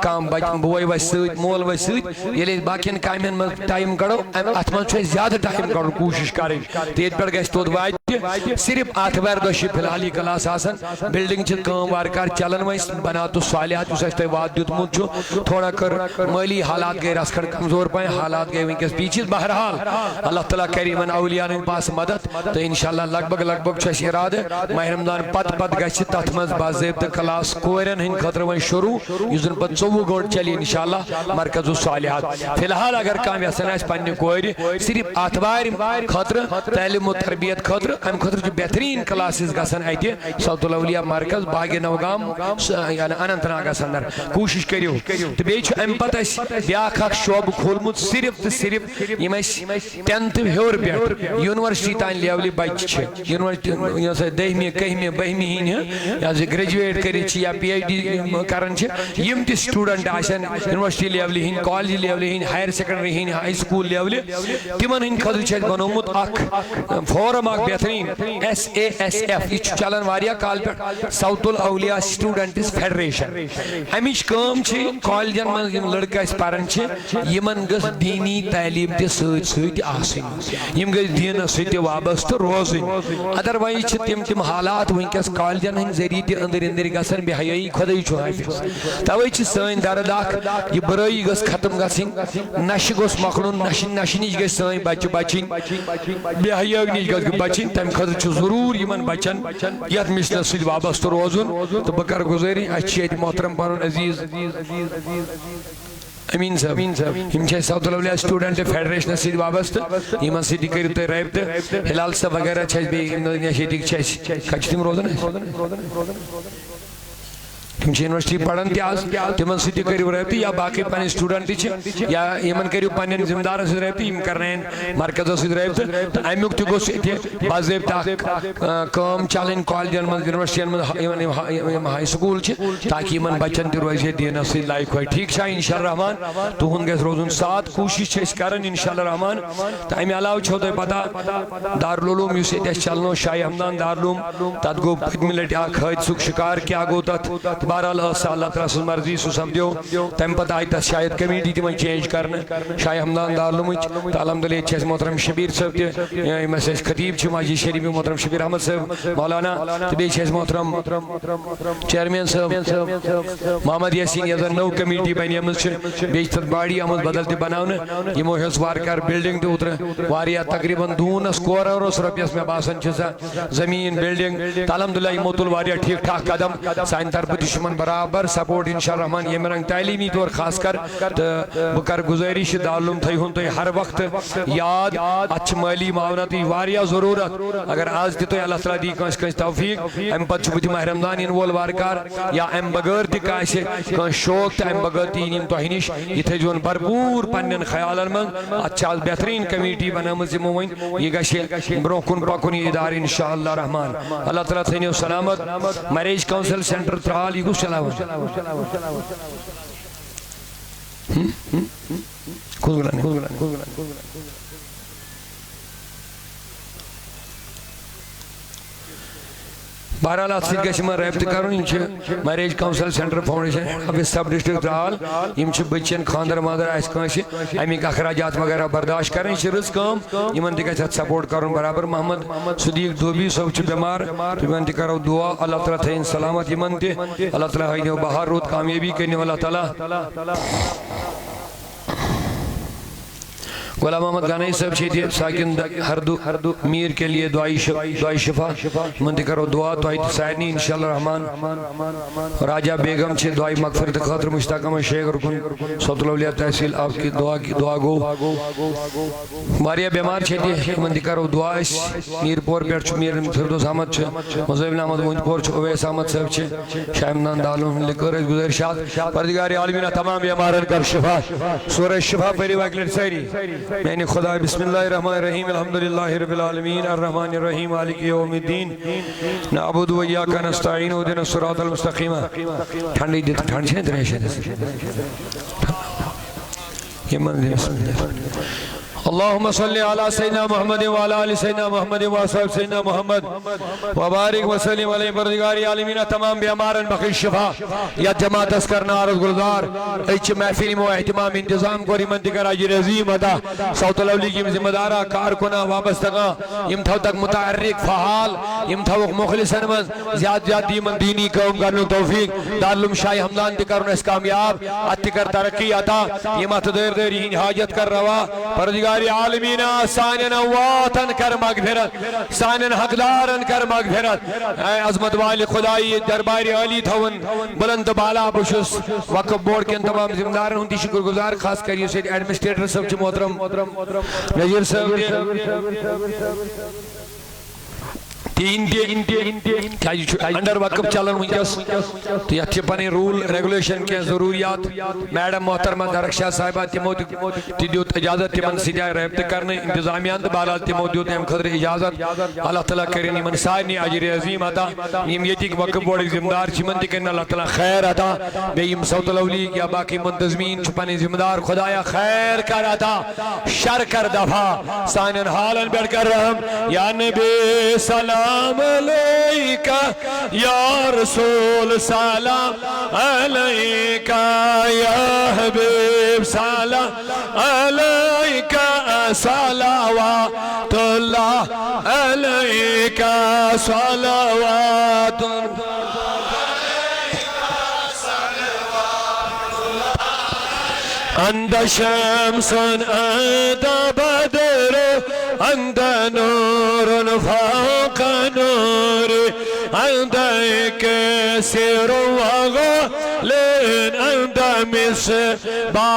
کام بوے وس ست مول وس ست یل باقین کامین من ٹائم کڑو ات من زیادہ ٹائم کڑو کوشش کریں تیت پہ گھس توت وات صرف آتوار دہ فی الحال یہ کلاس آسان بلڈنگ چھ کام وارکار چلن ویس بنات صالحات اس اسے وات دیتمت تھوڑا کر مالی حالات گئے رس کھڑ کمزور پائیں حالات گئے ونکس پیچھے بہرحال اللہ تعالیٰ کریمن اولیاء ان پاس مدد تو انشاءاللہ لگ بگ چھ ارادہ ماہ رمضان پت گھس تت مز باضابطہ کلاس کورن ہند خطر ون شروع اس دن پت 24 گھنٹے چلی انشاءاللہ مرکز الصالحات فی الحال اگر کام یسن آس پنہ کور صرف آتوار خطر تعلیم و تربیت خطر ام خطر بہترین کلاسز گسن اتہ سعود الاولیاء مرکز باغ نوگام یعنی اننت ناگس اندر کوشش کریو تو بیچ ام پتہ بیاکھ اخ شعبہ کھولمت صرف یم 10th ہیور پہ یونیورسٹی تان لیولی بچ یونیورسٹی 10ویں 11ویں 12ویں ہن گریجویٹ کرچ یا پی ایچ ڈی کرن یم تہ سٹوڈنٹ آسن یونیورسٹی لیولی ہن کالج لیولی ہن ہائر سیکنڈری ہن ہائی سکول لیولی تمن ہن خطر چھ بنومت اخ فورم اخ بہترین SASF یہ چلن واریاہ کال پہ سعود الاولیاء سٹوڈنٹس فیڈریشن امچ کام چھ کالجن من یم لڑکہ اس پرن چھ یمن گس دینی تعلیم تہ ست آسن یم گس دین ست وابستہ روزن ادروائز چھ تم حالات ونکس کالجن ہن ذریعہ تہ اندر گسن بے حیائی خدای چھ حافظ توے چھ سین درد اخ یہ برائی گس ختم گسن نش گس مخلون نش نش گس سین بچن بے حیائی نش گس بچن تم خدای چھ ضرور یمن بچن یت مثل ست وابستہ روزن تو بکر گزاری اچھی محترم پنن عزیز امین صاحب ہم چھ ساؤتھ لولیہ سٹوڈنٹ فیڈریشن سید وابست یمن سیدی کریو تے رابطہ ہلال صاحب وغیرہ چھ بھی شیٹک چھ کچھ تم روزن تم یونیورسٹی پڑھن تیاز تمن سیدی کریو رابطہ یا باقی پانی سٹوڈنٹ چھ یا یمن کریو پانی ذمہ دارن سے رابطہ یم کرنے مرکز سے رابطہ امیک تہ گوس اتہ باضابطہ کام چلن کالجن من یونیورسٹین من ہائی سکول چھ تاکہ یمن بچن تہ روزِ دینس سۭتۍ لائق ہوئے ٹھیک چھا انشاءاللہ رحمان تہند گژھِ روزن ساتھ کوشش چھ أسۍ کران انشاءاللہ رحمان تہ امہ علاوہ چھو تۄہہِ پتہ دارالعلوم یُس ییٚتہِ اَسہِ چلنو شاہ ہمدان دارالعلوم تتھ گوٚو پٔتمہِ لٹہِ اکھ حٲدثُک شکار کیاہ گوٚو تتھ بہرحال ٲس اللہ تعالیٰ سٕنٛز مرضی سُہ سپدیو تمہِ پتہٕ آیہِ تتھ شاید کمیٹی تِمن چینج کرنہٕ شاہ ہمدان دارالعلومٕچ تہٕ الحمدللہ ییٚتہِ چھِ اَسہِ محترم شبیٖر صٲب تہِ یِم اَسہِ خطیب چھِ مسجد شریف محترم شبیٖر احمد صٲب مولانا تہٕ بیٚیہِ چھِ اَسہِ محترم چیئرمین صٲب محمد یاسین یۄس زن نٔو کمیٹی بنیمٕژ چھِ بیٚیہِ چھِ تتھ باڈی آمٕژ بدل تہِ بناونہٕ یمو ہیوٚژ وارٕ کارٕ بلڈنگ تہِ اوترٕ واریاہ تقریباً دوٗنس کورورس رۄپیس مےٚ باسان چھِ سۄ زمیٖن بلڈنگ تہٕ الحمدللہ یمو تُل واریاہ ٹھیٖک ٹھاک قدم سانہِ طرفہٕ تہِ چھُ یِمن برابر سپورٹ انشاءاللہ رحمان ییٚمہِ رنٛگہٕ تعلیمی طور خاص کر تہٕ بہٕ کرٕ گُزٲرِش دارالعلوم تھٲیہُن تُہۍ ہر وقتہٕ یاد اتھ چھِ مٲلی معاونتٕچ واریاہ ضروٗرت اگر آز تہِ تُہۍ اللہ تعالیٰ دی کٲنٛسہِ کٲنٛسہِ توفیٖق امہِ پتہٕ چھُ بُتھِ ماہ رمضان یِنہٕ وول وارٕ کار یا امہِ بغٲر تہِ کٲنٛسہِ کٲنٛسہِ شوق تہٕ امہِ بغٲر تہِ یِن یِم تۄہہِ نِش یہِ تھٲیزِہون بھرپوٗر پننٮ۪ن خیالن منٛز اتھ چھِ آز بہتریٖن کمیٹی بنٲومٕژ یِمو وۄنۍ یہِ گژھِ برونٛہہ کُن پکُن یہِ ادارٕ انشاءاللہ رحمان اللہ تعالیٰ تھٲینو سلامت میریج کونسل سینٹر ترال یہِ کُس چلاوان بہرحال ات سۭتۍ گژھِ یِمن رٲبطہٕ کرُن یِم چھِ میریج کونسل سینٹر فاؤنڈیشن سب ڈسٹرکٹ ترال یِم چھِ بچن خاندر ماندر آسہِ کٲنٛسہِ امیِکۍ اخراجات وغیرہ برداشت کرٕنۍ یہِ چھِ رٕژ کٲم یِمن تہِ گژھِ اتھ سپورٹ کرُن برابر محمد صدیق دھوبی صٲب چھِ بٮ۪مار یِمن تہِ کرو دعا اللہ تعالیٰ تھٲیِن سلامت یِمن تہِ اللہ تعالیٰ ہٲینو بہار روٗد کامیٲبی کٔرنو اللہ تعالیٰ غلام محمد گانائی صاحب چھِ ییٚتہِ ساکن ہردو میر کے لیے دعائی شفا یِمن تہِ کرو دعا تۄہہِ تہِ سارنٕے انشاءاللہ رحمان راجا بیگم چھِ دعائی مغفرت خٲطرٕ مشتاق احمد شیخ رکن سوت لولیہ تحصیل آپ کی دعا گو واریاہ بٮ۪مار چھِ ییٚتہِ یِمن تہِ کرو دعا أسۍ میٖر پور پٮ۪ٹھ چھُ میٖر فردوس احمد چھُ مُزٲوِل احمد وُنٛد پور چھُ اویس احمد صٲب چھِ شاہ ہمدان دارالعلوم لِکٲر أسۍ گُزٲرِشات پروردگار عالمیٖنہ تمام بٮ۪مارن کر شفا سورہ شفا پٔرِو اکہِ لٹہِ سٲری میانے خدا بسم اللہ الرحمن الرحیم الحمدللہ رب العالمین الرحمن الرحیم مالک یوم الدین نعبد و ایاک نستعین اهدنا الصراط المستقیم ٹھنڈی دت ٹھنڈ چھے تریش یہ من اللهم صل على سيدنا محمد وعلى آل سيدنا محمد وصحب سيدنا محمد وبارك وسلم علیہ پروردگار عالمین تمام بیمارن بخش شفا یا جماعت اس کرنا عرض گلزار ایچ محفل و اہتمام انتظام کو ریمن دکر عجر عظیم ادا صوت الاولی کی ذمہ دارہ کارکنہ وابستگاں یم تھو تک متحرک فعال یم تھو مخلصن من زیادہ دیمن دینی قوم کرنے توفیق دارالعلوم شاہ ہمدان دکرن اس کامیاب اتکر ترقی عطا یم اتدیر دیر ہی حاجت کر روا پروردگار عالمین سانن واتن کر مغفرت سانن حقدارن کر مغفرت اے عظمت والی خدائی دربار عالی تھون بلند بالا بشس وقف بورڈ کے تمام ذمہ دارن ہندی شکر گزار خاص کر یہ ایڈمنسٹریٹر صاحب چھ محترم نذیر صاحب انڈر وقف چلن ونکس تو یہ پنی رول ریگولیشن کے ضروریات میڈم محترمہ درخشاہ صاحبہ تمو دیوت اجازت تمن سجائے رابطہ کرنے انتظامیان بہرحال تمو دیوت ام خطر اجازت اللہ تعالیٰ کریں من سارنی اجر عظیم عطا یم یتک وقف بورڈ ذمہ دار چمن تہ کرن اللہ تعالیٰ خیر عطا بیم صوت الاولی یا باقی منتظمین پنی ذمہ دار خدایا خیر کر عطا شر کر دفع سانن حالن بیٹھ کر رحم یا نبی سلام علیکہ یا رسول سلام علیکہ یا حبیب سلام علیکہ صلوات اللہ علیکہ صلوات انت شمس انت بدر انت نور فوق نور انت كسر وغال انت مصباح